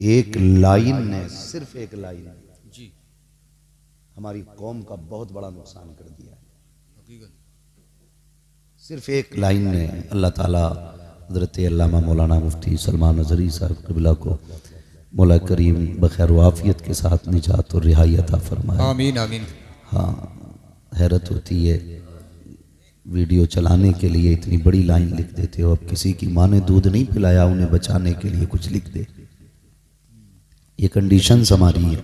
एक लाइन ने, सिर्फ एक लाइन जी हमारी कौम का बहुत बड़ा नुकसान कर दिया है। सिर्फ एक लाइन ने अल्लाह ताला हज़रत अल्लामा मौलाना मुफ्ती सलमान नज़री साहब क़िबला को मौला करीम बखैर वाफ़ियत के साथ निजात और रिहाई अता फरमाए। आमीन आमीन। हाँ, हैरत होती है, वीडियो चलाने के लिए इतनी बड़ी लाइन लिख देते हो। अब किसी की माँ ने दूध नहीं पिलाया, उन्हें बचाने के लिए कुछ लिख दे। ये कंडीशंस हमारी है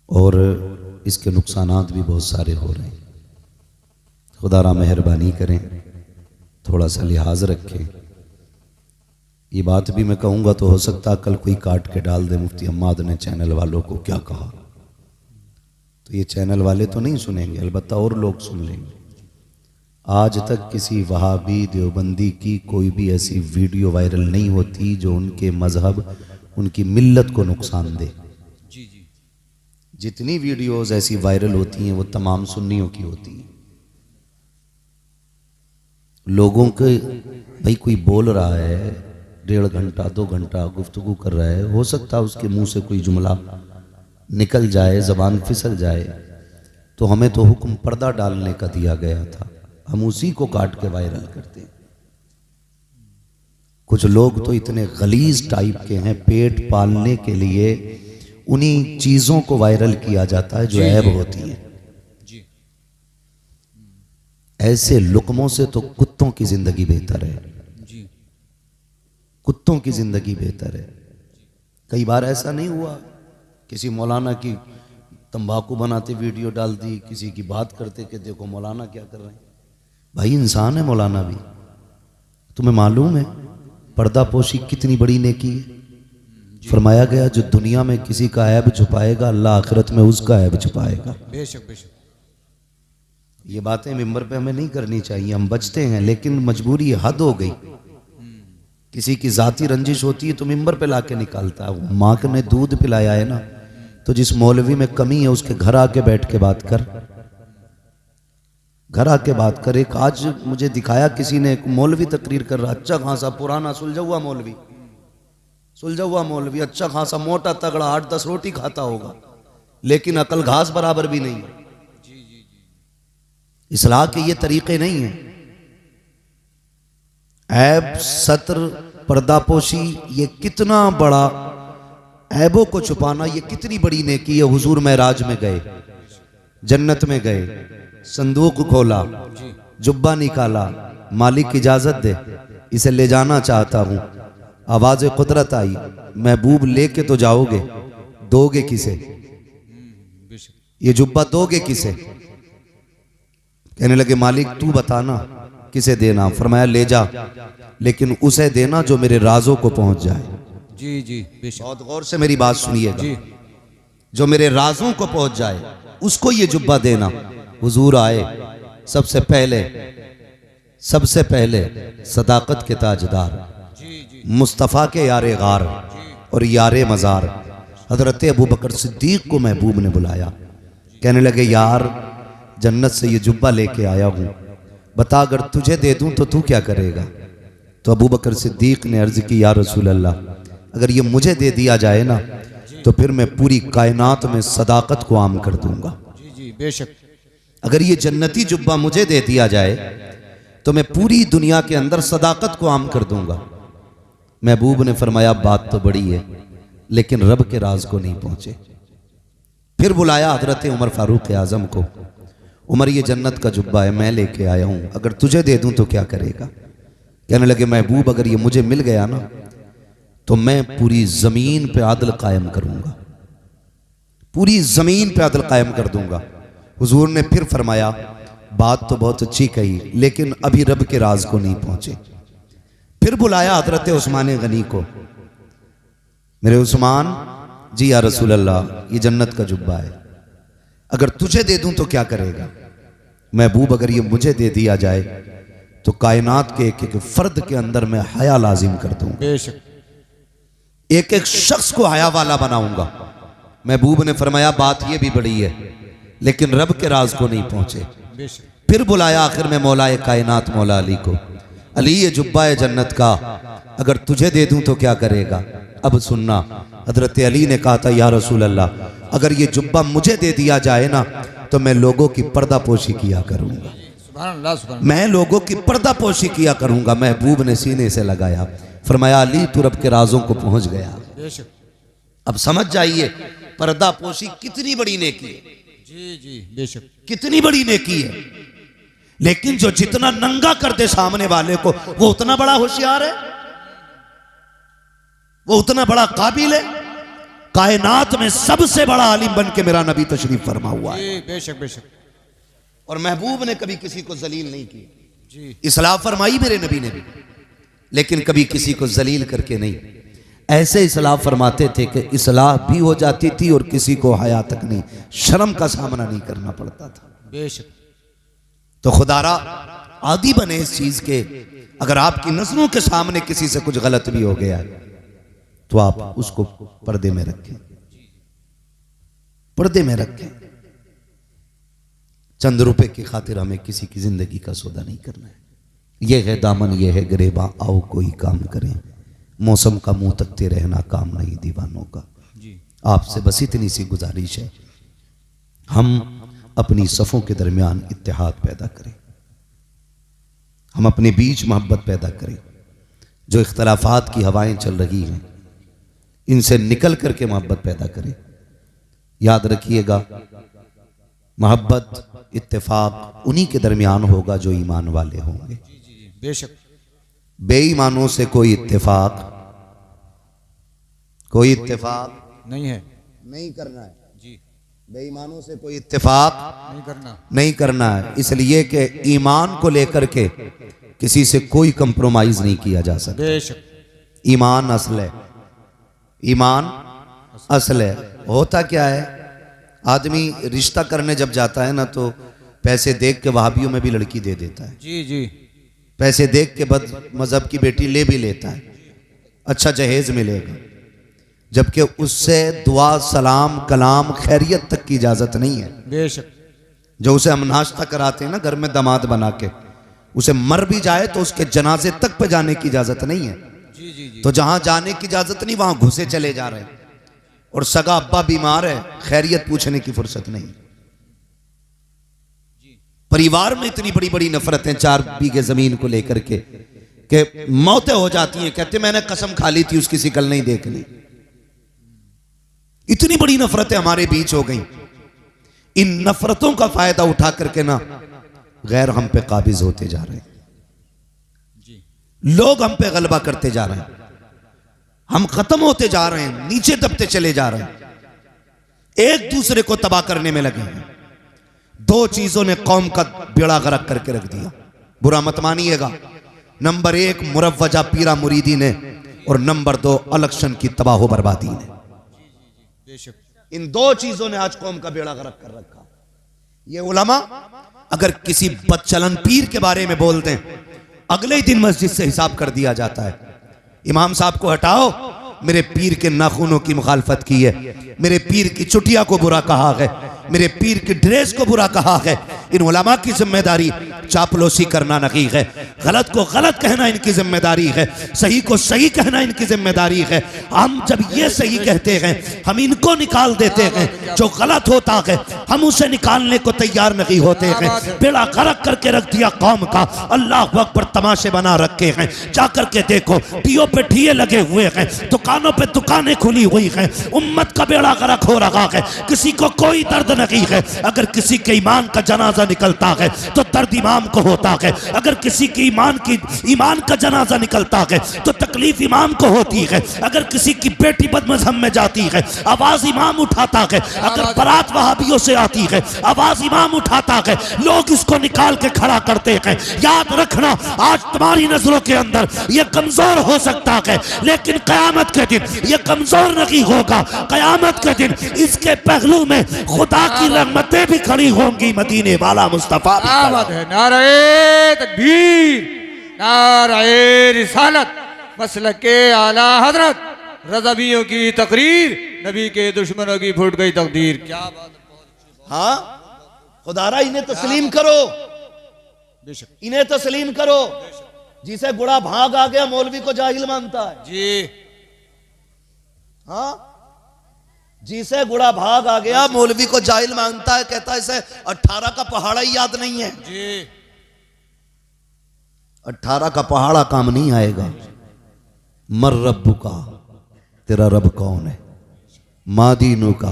और इसके नुकसानात भी बहुत सारे हो रहे हैं। खुदारा मेहरबानी करें, थोड़ा सा लिहाज रखें। ये बात भी मैं कहूँगा तो हो सकता कल कोई काट के डाल दे, मुफ्ती अम्माद ने चैनल वालों को क्या कहा, तो ये चैनल वाले तो नहीं सुनेंगे, अलबत्ता और लोग सुन लेंगे। आज तक किसी वहाबी देवबंदी की कोई भी ऐसी वीडियो वायरल नहीं होती जो उनके मजहब, उनकी मिल्लत को नुकसान दे। जी जी। जितनी वीडियोस ऐसी वायरल होती हैं वो तमाम सुन्नियों की होती हैं। लोगों के भाई कोई बोल रहा है 1.5 घंटा 2 घंटा गुफ्तगू कर रहा है, हो सकता है उसके मुंह से कोई जुमला निकल जाए, जबान फिसल जाए, तो हमें तो हुक्म पर्दा डालने का दिया गया था, हम उसी को काट के वायरल करते हैं। कुछ लोग तो इतने गलीज टाइप के हैं, पेट पालने के लिए उन्हीं चीजों को वायरल किया जाता है जो ऐब होती है। ऐसे लुकमों से तो कुत्तों की जिंदगी बेहतर है जी। कुत्तों की जिंदगी बेहतर है। कई बार ऐसा नहीं हुआ, किसी मौलाना की तंबाकू बनाते वीडियो डाल दी, किसी की बात करते कि देखो मौलाना क्या कर रहे हैं। भाई इंसान है मौलाना भी, तुम्हें मालूम है पर्दा पोशी कितनी बड़ी नेकी है। फरमाया गया जो दुनिया में किसी का ऐब छुपाएगा अल्लाह आखिरत में उसका ऐब छुपाएगा। बेशक बेशक। ये बातें मिंबर पे हमें नहीं करनी चाहिए, हम बचते हैं, लेकिन मजबूरी हद हो गई। किसी की जाती रंजिश होती है तो मिंबर पे लाके निकालता है। माँ ने दूध पिलाया है ना, तो जिस मौलवी में कमी है उसके घर आके बैठ के बात कर, घर आके बात कर। एक आज मुझे दिखाया किसी ने, एक मौलवी तकरीर कर रहा, अच्छा खासा पुराना सुलझा हुआ मौलवी, सुलझा हुआ मौलवी, अच्छा खासा मोटा तगड़ा 8-10 रोटी खाता होगा, लेकिन अकल घास बराबर भी नहीं। इस्लाह के ये तरीके नहीं है। ऐब, सत्र, पर्दापोशी, ये कितना बड़ा, ऐबों को छुपाना ये कितनी बड़ी नेकी है। हुजूर महराज में गए, जन्नत में गए, संदूक खोला, जुब्बा निकाला, मालिक इजाजत दे, इसे ले जाना चाहता हूं। आवाज कुदरत आई, महबूब लेके तो जाओगे, दोगे किसे? ये जुब्बा दोगे किसे? कहने लगे मालिक तू बताना किसे देना। फरमाया ले जा, लेकिन उसे देना जो मेरे राजों को पहुंच जाए। जी जी बेशक। बहुत गौर से मेरी बात सुनिएगा, जो मेरे राजों को पहुंच जाए उसको ये जुब्बा देना। हुजूर आए, सबसे पहले सदाकत के ताजदार, मुस्तफ़ा के यारे गार और यारे मज़ार हजरत अबू बकर सिद्दीक को महबूब ने बुलाया। कहने लगे यार जन्नत से ये जुब्बा लेके आया हूं, बता अगर तुझे दे दूं तो तू क्या करेगा? तो अबू बकर सिद्दीक ने अर्ज की या रसूल अल्लाह, अगर ये मुझे दे दिया जाए ना तो फिर मैं पूरी कायनात में सदाकत को आम कर दूंगा। जी जी बेशक। अगर ये जन्नती जुब्बा मुझे दे दिया जाए तो मैं पूरी दुनिया के अंदर सदाकत को आम कर दूंगा। महबूब ने फरमाया बात तो बड़ी है, लेकिन रब के राज को नहीं पहुंचे। फिर बुलाया हजरत उमर फारूक आजम को, उमर ये जन्नत का जुब्बा है, मैं लेके आया हूं, अगर तुझे दे दूं तो क्या करेगा? कहने लगे महबूब अगर ये मुझे मिल गया ना तो मैं पूरी जमीन पे आदल कायम करूंगा, पूरी जमीन पे आदल कायम कर दूंगा। हुजूर ने फिर फरमाया बात तो बहुत अच्छी कही, लेकिन अभी रब के राज को नहीं पहुंचे। फिर बुलाया हजरत उस्मान गनी को, मेरे उस्मान जी या रसूल अल्लाह ये जन्नत का जुब्बा है, अगर तुझे दे दूं तो क्या करेगा? महबूब अगर ये मुझे दे दिया जाए तो कायनात के एक एक फर्द के अंदर मैं हया लाजिम कर दूंगा, बेशक एक एक शख्स को हया वाला बनाऊंगा। महबूब ने फरमाया बात ये भी बड़ी है, लेकिन रब के राज को नहीं पहुंचे। बेशक। फिर बुलाया आखिर में मौलाए कायनात मौला अली को, अली ये जुब्बा है जन्नत का, अगर तुझे दे दूं तो क्या करेगा। अब सुनना, हजरत अली ने कहा था या रसूल अल्लाह, अगर ये जुब्बा मुझे दे दिया जाए ना तो मैं लोगों की पर्दापोशी किया करूंगा, सुभान अल्लाह, सुभान मैं लोगों की पर्दापोशी किया करूंगा। महबूब ने सीने से लगाया, फरमाया अली तू रब के राजों को पहुंच गया। अल्लाह। बेशक। अब समझ जाइए पर्दापोशी कितनी बड़ी नेकी है, जी जी बेशक। कितनी बड़ी नेकी है। लेकिन जो जितना नंगा कर दे सामने वाले को वो उतना बड़ा होशियार है, वो उतना बड़ा काबिल है। कायनात में सबसे बड़ा आलिम बन के मेरा नबी तशरीफ फरमा हुआ है। जी बेशक बेशक। और महबूब ने कभी किसी को जलील नहीं की, जी इस्लाह फरमाई मेरे नबी ने भी, लेकिन कभी किसी को जलील करके नहीं। ऐसे इस्लाह फरमाते थे कि इस्लाह भी हो जाती थी और किसी को हया तक नहीं, शर्म का सामना नहीं करना पड़ता था। बेशक। तो खुदारा आदि बने इस चीज के, अगर आपकी नजरों के सामने किसी से कुछ गलत भी हो गया है तो आप उसको पर्दे में रखें, पर्दे में रखें। चंद रुपए की खातिर हमें किसी की जिंदगी का सौदा नहीं करना है। यह है दामन, यह है गिरेबा, आओ कोई काम करें, मौसम का मुंह तकते रहना काम नहीं दीवानों का। जी। आपसे बस इतनी सी गुजारिश है, हम अपनी सफ़ों के दरमियान इत्तेहाद पैदा करें, हम अपने बीच मोहब्बत पैदा करें। जो इख्तलाफात की हवाएं चल रही हैं इनसे निकल करके मोहब्बत पैदा करें। याद रखिएगा, मोहब्बत इत्तेफाक उन्हीं के दरमियान होगा जो ईमान वाले होंगे। जी जी बेशक। बेईमानों से कोई इत्तेफाक नहीं है, नहीं करना है। जी बेईमानों से कोई इत्तेफाक नहीं करना। नहीं करना है, इसलिए कि ईमान को लेकर के किसी से कोई कंप्रोमाइज नहीं किया जा सकता। बेशक। ईमान असल है, ईमान असल है। होता क्या है, आदमी रिश्ता करने जब जाता है ना तो पैसे देख के वहाबियों में भी लड़की दे देता है, जी जी पैसे देख के बद मजहब की बेटी ले भी लेता है, अच्छा जहेज मिलेगा, जबकि उससे दुआ सलाम कलाम खैरियत तक की इजाजत नहीं है। बेशक। जो उसे हम नाश्ता कराते हैं ना घर में दामाद बना के, उसे मर भी जाए तो उसके जनाजे तक पे जाने की इजाजत नहीं है। जी जी जी। तो जहां जाने की इजाजत नहीं वहां घुसे चले जा रहे हैं। और सगा अब्बा बीमार है, खैरियत पूछने की फुर्सत नहीं। परिवार में इतनी बड़ी बड़ी नफरतें 4 बीघे जमीन को लेकर के कि मौतें हो जाती हैं, कहते मैंने कसम खा ली थी उसकी शिकल नहीं देख ली। इतनी बड़ी नफरतें हमारे बीच हो गई। इन नफरतों का फायदा उठा करके ना गैर हम पे काबिज होते जा रहे हैं, जी लोग हम पे गलबा करते जा रहे हैं, हम खत्म होते जा रहे हैं, नीचे दबते चले जा रहे हैं, एक दूसरे को तबाह करने में लगे हैं। 2 चीजों ने कौम का बेड़ा गर्क करके रख दिया, बुरा मत मानिएगा। नंबर 1 मुरव्वजा पीरा मुरीदी ने, और नंबर 2 इलेक्शन की तबाह बर्बादी ने। बेशक। इन 2 चीजों ने आज कौम का बेड़ा गर्क कर रखा। ये उलमा अगर किसी बदचलन पीर के बारे में बोल दें, अगले ही दिन मस्जिद से हिसाब कर दिया जाता है। इमाम साहब को हटाओ, मेरे पीर के नाखूनों की मुखालफत की है, मेरे पीर की चुटिया को बुरा कहा है, मेरे पीर की ड्रेस को बुरा कहा है। इन उलमा की जिम्मेदारी चापलूसी करना नहीं है, गलत को गलत कहना इनकी जिम्मेदारी है, सही को सही कहना इनकी जिम्मेदारी है। हम जब ये सही कहते हैं हम इनको निकाल देते हैं, जो गलत होता है हम उसे निकालने को तैयार नहीं होते हैं। बेड़ा गर्क करके रख दिया कौम का। अल्लाह अकबर तमाशे बना रखे हैं, जाकर के देखो टीओ पे ठीए लगे हुए हैं, दुकानों पे दुकानें खुली हुई हैं, उम्मत का बेड़ा गर्क हो रहा है, किसी को कोई दर्द नहीं है। अगर किसी के ईमान का जनाजा निकलता है तो दर्द इमाम को होता है, अगर किसी की ईमान का जनाजा निकलता है तो तकलीफ इमाम को होती है, अगर किसी की बेटी बदमज़हब में जाती है आवाज इमाम उठाता है, अगर बारात वहाबियों से आती है आवाज इमाम उठाता है, लोग इसको निकाल के खड़ा करते हैं। याद रखना, आज तुम्हारी नजरों के अंदर यह कमजोर हो सकता है, लेकिन कयामत के दिन यह कमजोर नहीं होगा। कयामत के दिन इसके पहलू में खुदा की रहमतें भी खड़ी होंगी, मदीने वाला मुस्तफा भी खड़ा। है। नारे तकबीर, नारे रिसालत, मसलके आला हजरत, रज़वियों की तकरीर, नबी के दुश्मनों की फूट गई तकदीर। क्या बात है। हाँ खुदारा इन्हें तस्लीम करो, बेशक। इन्हें तस्लीम करो। जिसे गुड़ा भाग आ गया मौलवी को जाहिल मानता है। जी हाँ, जिसे गुड़ा भाग आ गया मौलवी को जाहिल मानता है, कहता है इसे 18 का पहाड़ा ही याद नहीं है। जी 18 का पहाड़ा काम नहीं आएगा। मर रब्बु का, तेरा रब कौन है? मा दीनु का,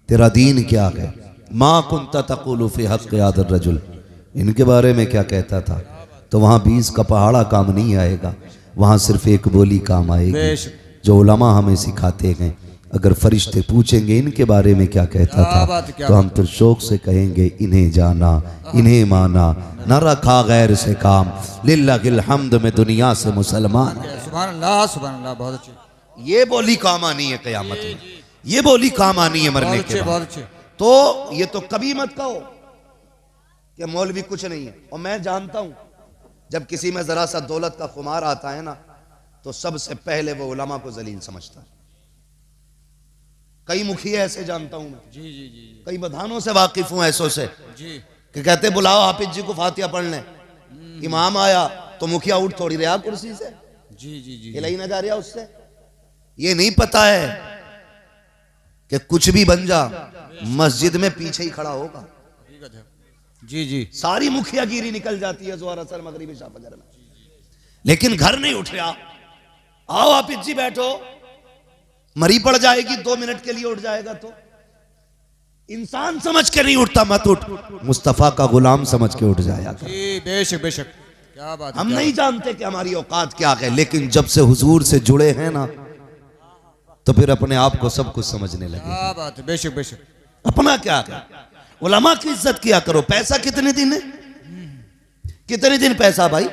तेरा दीन क्या है? मा कुंता तक़ूलु फी हक़्क़ि हाज़ा रजुल, इनके बारे में क्या कहता था? तो वहां 20 का पहाड़ा काम नहीं आएगा, वहां सिर्फ एक बोली काम आएगी जो उलमा हमें सिखाते हैं। अगर फरिश्ते पूछेंगे इनके बारे में क्या कहता था, तो हम फिर शौक से कहेंगे इन्हें जाना, इन्हें माना, न रखा गैर से काम, लिल्लाहिल हम्द में दुनिया से मुसलमान। सुभान अल्लाह, सुभान अल्लाह, बहुत अच्छे। ये बोली काम आनी है क़यामत में, ये बोली काम आनी है मरने के बाद। बहुत अच्छे। तो ये तो कभी मत कहो कि मौलवी कुछ नहीं है। और मैं जानता हूं जब किसी में जरा सा दौलत का खुमार आता है ना, तो सबसे पहले वो उलमा को जलील समझता है। कई मुखिया ऐसे जानता हूं मैं, जी जी जी, कई बधानों से वाकिफ हूं ऐसों से जी, कि कहते बुलाओ हाफिज जी को फातिहा पढ़ लें। इमाम आया तो मुखिया उठ थोड़ी रहा कुर्सी से, जी जी जी, हिलाई ना जा रहा उससे। ये नहीं पता है कि कुछ भी बन जा, मस्जिद में पीछे ही खड़ा होगा। जी जी, सारी मुखियागिरी निकल जाती है ज़ोहर असर मगरिब इशा फजर में, लेकिन घर नहीं उठ रहा। आओ हाफिज जी बैठो, मरी पड़ जाएगी, 2 मिनट के लिए उठ जाएगा तो इंसान समझ के नहीं उठता। मत उठ, मुस्तफा का गुलाम समझ के उठ जाया कर। जी, बेशक बेशक, क्या बात है। हम नहीं जानते कि हमारी औकात क्या है, लेकिन जब से हुजूर से जुड़े हैं ना, तो फिर अपने आप को सब कुछ समझने लगे। क्या बात है, बेशक बेशक। अपना क्या है, उलमा की इज्जत किया करो। पैसा कितने दिन है, कितने दिन पैसा भाई?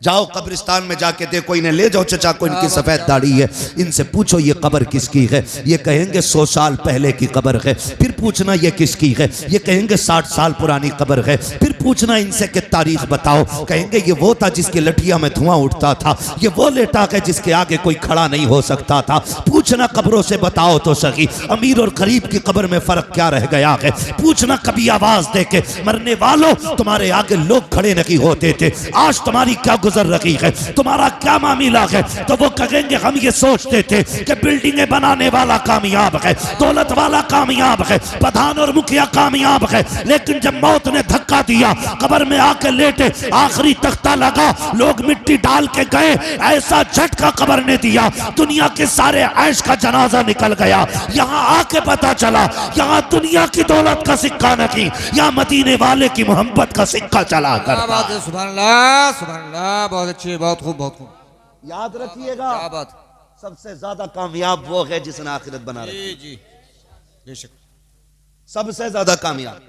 जाओ कब्रिस्तान में जाके देखो, इन्हें ले जाओ चचा को, इनकी सफेद दाढ़ी है, इनसे पूछो ये कब्र किसकी है। ये कहेंगे 100 साल पहले की कब्र है। फिर पूछना ये किसकी है, ये कहेंगे 60 साल पुरानी कब्र है। फिर पूछना इनसे कि तारीख बताओ, कहेंगे ये वो था जिसकी लठिया में धुआं उठता था, ये वो लेटा है जिसके आगे कोई खड़ा नहीं हो सकता था। पूछना कब्रों से बताओ तो सही, अमीर और गरीब की कब्र में फर्क क्या रह गया है। पूछना कभी आवाज दे के, मरने वालों तुम्हारे आगे लोग खड़े नहीं होते थे, आज तुम्हारी क्या गुजर रही है, तुम्हारा क्या मामला है। तो वो कहेंगे हम ये सोचते थे कि बिल्डिंगें बनाने वाला कामयाब है, दौलत वाला कामयाब है, प्रधान और मुखिया कामयाब है, लेकिन जब मौत ने धक्का दिया, कब्र में आके लेटे, आखिरी तख्ता लगा, लोग मिट्टी डाल के गए, ऐसा झटका कब्र ने दिया, दुनिया के सारे ऐश का जनाजा निकल गया। यहाँ आके पता चला यहाँ दुनिया की दौलत का सिक्का नहीं, यहाँ मदीने वाले की मोहब्बत का सिक्का चला कर। क्या बात है, सुभान अल्लाह, सुभान अल्लाह, बहुत अच्छी, बहुत खूब, बहुत खूब। याद रखिएगा, क्या बात, सबसे ज्यादा कामयाब वो है जिसने आखिरत बना रखी। जी जी, बेशक, सबसे ज्यादा कामयाब।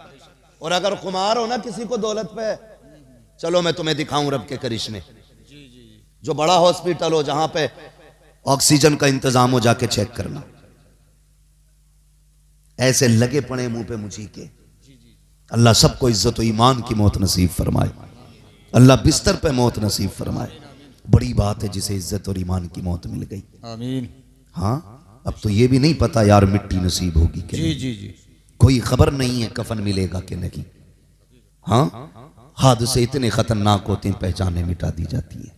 और अगर खुमार हो ना किसी को दौलत पे, चलो मैं तुम्हें दिखाऊं रब के करिश्मे। जो बड़ा हॉस्पिटल हो जहां पे ऑक्सीजन का इंतजाम हो, जाके चेक करना, ऐसे लगे पड़े मुंह पे मुझी के। अल्लाह सबको इज्जत और ईमान की मौत नसीब फरमाए, अल्लाह बिस्तर पे मौत नसीब फरमाए। बड़ी बात है जिसे इज्जत और ईमान की मौत मिल गई। आमीन। हाँ, अब तो ये भी नहीं पता यार मिट्टी नसीब होगी कि जी जी जी, कोई खबर नहीं है कफन मिलेगा कि नहीं। हाँ, हादसे इतने खतरनाक होते हैं, पहचाने मिटा दी जाती है,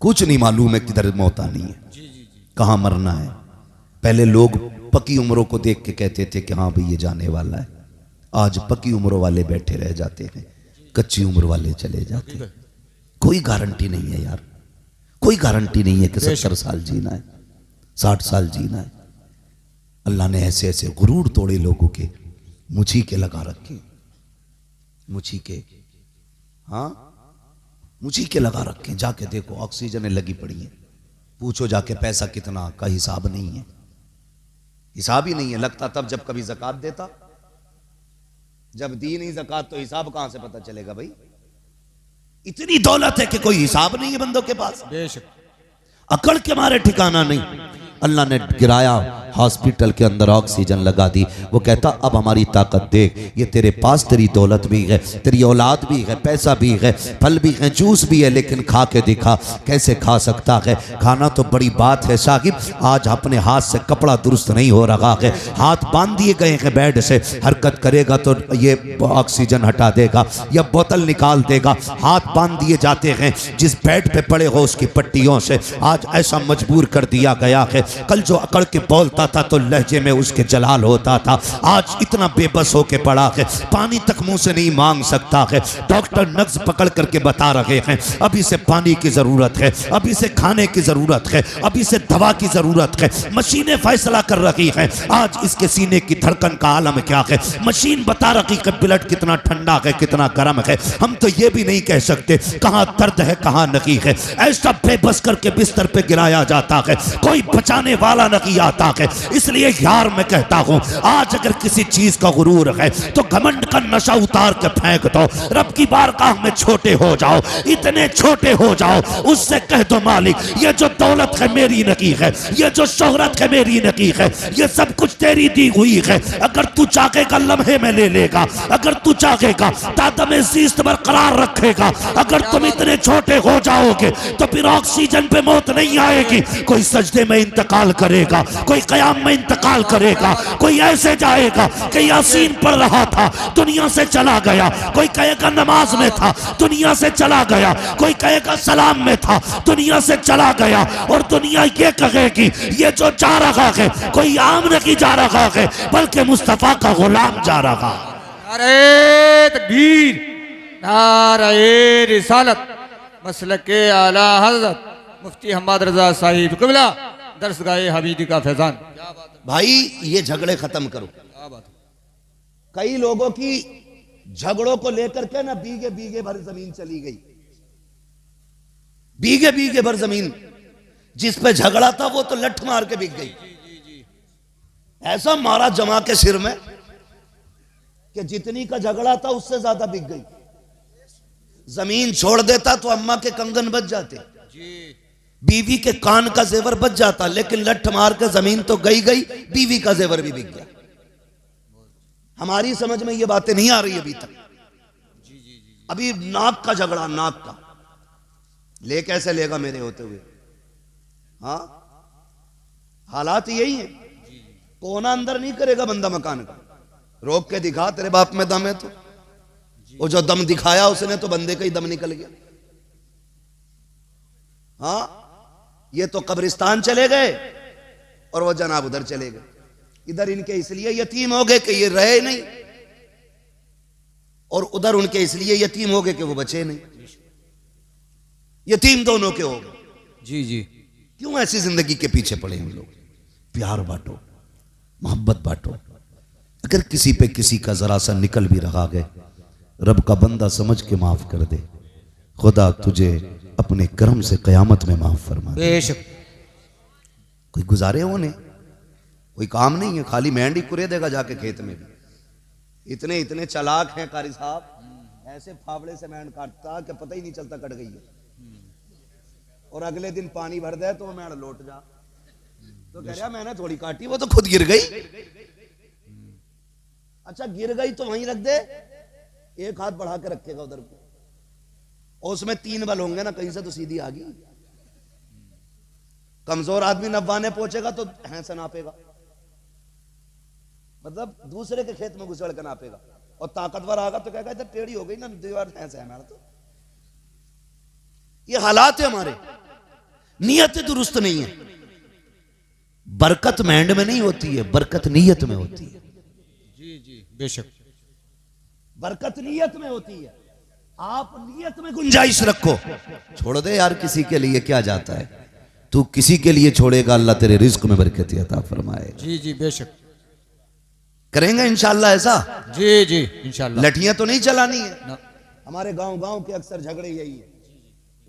कुछ नहीं मालूम है किधर मौत आनी है, कहाँ मरना है। पहले लोग पक्की उम्रों को देख के कहते थे कि हाँ भाई ये जाने वाला है, आज पक्की उम्रों वाले बैठे रह जाते हैं, कच्ची उम्र वाले चले जाते हैं। कोई गारंटी नहीं है यार, कोई गारंटी नहीं है कि 70 साल जीना है, 60 साल जीना है। अल्लाह ने ऐसे ऐसे गुरूर तोड़े लोगों के, मुझी के लगा रखे, मुझी के, हाँ मुझी के लगा रखे। जाके देखो ऑक्सीजन लगी पड़ी है, पूछो जाके पैसा कितना का हिसाब नहीं है, हिसाब ही नहीं है। लगता तब जब कभी ज़कात देता, जब दी नहीं ज़कात तो हिसाब कहां से पता चलेगा भाई। इतनी दौलत है कि कोई हिसाब नहीं है बंदों के पास, बेशक, अकड़ के मारे ठिकाना नहीं। अल्लाह ने गिराया हॉस्पिटल के अंदर ऑक्सीजन लगा दी। वो कहता अब हमारी ताकत देख, ये तेरे पास तेरी दौलत भी है, तेरी औलाद भी है, पैसा भी है, फल भी है, जूस भी है, लेकिन खा के दिखा। कैसे खा सकता है? खाना तो बड़ी बात है साहिब, आज अपने हाथ से कपड़ा दुरुस्त नहीं हो रहा है, हाथ बांध दिए गए हैं बेड से, हरकत करेगा तो ये ऑक्सीजन हटा देगा या बोतल निकाल देगा। हाथ बांध दिए जाते हैं, जिस बेड पे पड़े हो उसकी पट्टियों से आज ऐसा मजबूर कर दिया गया है। कल जो अकड़ के बोलता था तो लहजे में उसके जलाल होता था, आज इतना बेबस होके पड़ा है, पानी तक मुंह से नहीं मांग सकता है। डॉक्टर नब्ज पकड़ करके बता रहे हैं अभी से पानी की जरूरत है, अभी से खाने की जरूरत है, अभी से दवा की जरूरत है। मशीनें फैसला कर रही हैं आज इसके सीने की धड़कन का आलम क्या है। मशीन बता रही है ब्लड कितना ठंडा है, कितना गर्म है। हम तो ये भी नहीं कह सकते कहां दर्द है कहां नहीं है। ऐसा बेबस करके बिस्तर पे गिराया जाता है, कोई बचाने वाला नहीं आता है। इसलिए यार मैं कहता हूं आज अगर किसी चीज का गुरूर है तो घमंड का नशा उतार के फेंक दो। रब की बारगाह में छोटे हो जाओ, इतने छोटे हो जाओ, उससे कह दो मालिक ये जो दौलत है मेरी नहीं है, ये जो शोहरत है मेरी नहीं है, ये सब कुछ तेरी दी हुई है। अगर तू चाहेगा लम्हे में ले लेगा, अगर तू चाहेगा तादमे ज़ीस्त बरकरार रखेगा। अगर तुम इतने छोटे हो जाओगे तो फिर ऑक्सीजन पे मौत नहीं आएगी। कोई सजदे में इंतकाल करेगा, कोई कयाम में इंतकाल करेगा, कोई ऐसे जाएगा कि यासीन पढ़ रहा था दुनिया से चला गया, कोई कहेगा नमाज में था दुनिया से चला गया, कोई कहेगा सलाम में था दुनिया से चला गया। और दुनिया ये कहेगी ये जो जा रहा है कोई आम नहीं जा रहा है बल्कि मुस्तफा का गुलाम जा रहा। नारे तकबीर, नारे रिसालत, मसलके आला हजरत मुफ्ती हम्मद रजा साहिब क़िबला दर्स गाए हबीबी का फैजान। भाई ये झगड़े खत्म करो। कई लोगों की झगड़ों को लेकर के ना बीघे बीघे भर जमीन चली गई, बीघे बीघे भर जमीन जिस पे झगड़ा था वो तो लठ मार के बिक गई। ऐसा मारा जमा के सिर में कि जितनी का झगड़ा था उससे ज्यादा बिक गई। जमीन छोड़ देता तो अम्मा के कंगन बच जाते, बीवी के कान का जेवर बच जाता, लेकिन लठ मार के जमीन तो गई गई, बीवी का जेवर भी बिक गया। हमारी समझ में ये बातें नहीं आ रही अभी तक। अभी नाक का झगड़ा, नाक का ले कैसे लेगा मेरे होते हुए। हाँ हालात यही है, कोना अंदर नहीं करेगा बंदा मकान का, रोक के दिखा तेरे बाप में दम है तो। वो जो दम दिखाया उसने तो बंदे का ही दम निकल गया। हाँ ये तो कब्रिस्तान चले गए और वो जनाब उधर चले गए। इधर इनके इसलिए यतीम हो गए कि ये रहे नहीं, और उधर उनके इसलिए यतीम हो गए कि वो बचे नहीं। यतीम दोनों के हो गए। जी जी, क्यों ऐसी जिंदगी के पीछे पड़े हम लोग। प्यार बांटो, मोहब्बत बांटो। अगर किसी पे किसी का जरा सा निकल भी रहा है, रब का बंदा समझ के माफ कर दे। खुदा तुझे अपने करम से कयामत में माफ फरमा दे। बेशक कोई गुजारे होने कोई काम नहीं है, खाली मेहंदी कुरे देगा जाके खेत में भी। इतने इतने चालाक हैं कारी साहब, ऐसे फावड़े से मेहंद काटता कि पता ही नहीं चलता कट गई है, और अगले दिन पानी भर दे तो वो मेहंद लौट जा तो कह रहा मैंने थोड़ी काटी, वो तो खुद गिर गई। अच्छा गिर गई तो वहीं रख दे, एक हाथ बढ़ा के रखेगा उधर को, और उसमें 3 बल होंगे ना, कहीं से तो सीधी आ गई। कमजोर आदमी नब्बाने पहुंचेगा तो हैंसे नापेगा, मतलब दूसरे के खेत में घुसड़ के नापेगा, और ताकतवर आगा तो कहेगा इधर टेढ़ी हो गई ना दीवार, ऐसे है मेरा। तो ये हालात है हमारे, नियत दुरुस्त नहीं है। बरकत मेहंद में नहीं होती है, बरकत नीयत में होती है। जी जी बेशक, बरकत नीयत में होती है। आप नीयत में गुंजाइश रखो। छोड़ दे यार, किसी के लिए क्या जाता है। तू किसी के लिए छोड़ेगा, अल्लाह तेरे रिज्क में बरकत अता फरमाए। जी जी बेशक, करेंगे इंशाल्लाह ऐसा। जी जी इंशाल्लाह। लठियां तो नहीं चलानी है ना। हमारे गांव के अक्सर झगड़े यही है,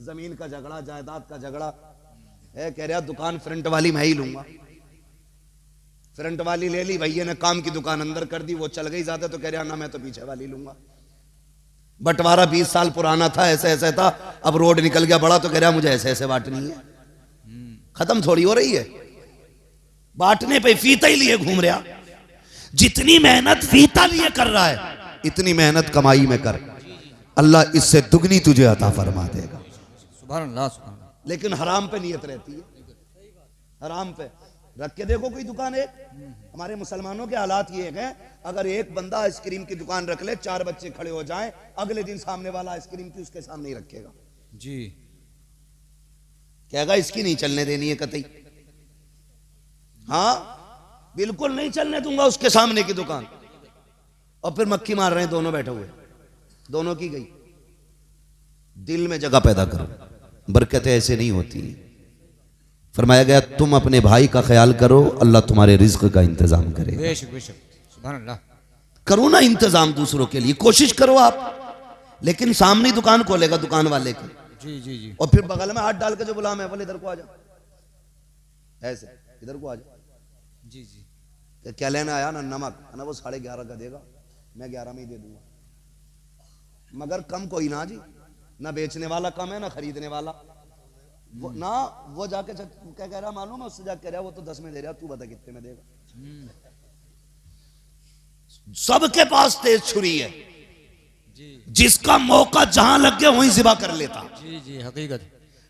जमीन का झगड़ा, जायदाद का झगड़ा है। कह रहा दुकान फ्रंट वाली मैं ही लूंगा, फ्रंट वाली ले ली, भैया ने काम की दुकान अंदर कर दी, वो चल गई ज्यादा तो कह रहा ना मैं तो पीछे वाली लूंगा। बंटवारा 20 साल पुराना था, ऐसे ऐसे था, अब रोड निकल गया बड़ा तो कह रहा मुझे ऐसे ऐसे बांटनी है। खत्म थोड़ी हो रही है। बांटने पे फीता ही लिए घूम रहा। जितनी मेहनत फीता लिए कर रहा है इतनी मेहनत कमाई में कर, अल्लाह इससे दुगनी तुझे अता फरमा देगा। सुभान अल्लाह, सुभान अल्लाह। लेकिन हराम पे नियत रहती है, हराम पे रख के देखो कोई दुकान। एक हमारे मुसलमानों के हालात ये हैं, अगर एक बंदा आइसक्रीम की दुकान रख ले, 4 बच्चे खड़े हो जाएं, अगले दिन सामने वाला आइसक्रीम की उसके सामने ही रखेगा जी, कहेगा इसकी नहीं चलने देनी है कतई। हाँ बिल्कुल नहीं चलने दूंगा उसके सामने की दुकान। और फिर मक्खी मार रहे हैं दोनों बैठे हुए, दोनों की गई। दिल में जगह पैदा करो, बरकतें ऐसे नहीं होती। फरमाया गया तुम अपने भाई का ख्याल करो, अल्लाह तुम्हारे रिज्क का इंतजाम करे। बेशक बेशक, सुभान अल्लाह। करो ना इंतजाम दूसरों के लिए, कोशिश करो आप। लेकिन सामने दुकान खोलेगा दुकान वाले की, जी जी जी, और फिर बगल में हाथ डाल के जो बुला, मैं बोले इधर को आ जा, ऐसे इधर को आ जा जी जी, क्या लेना आया ना, नमक ना, वो 11.5 का देगा, मैं 11 में ही दे दूंगा। मगर कम कोई ना जी, ना बेचने वाला कम है ना खरीदने वाला। वो ना वो जाके क्या कह रहा मालूम है, उससे जाके कह रहा वो तो 10 में दे रहा, तू बता कितने में देगा। सबके पास तेज छुरी है, जिसका मौका जहां लग गया वहीं जिबा कर लेता। जी जी, हकीकत।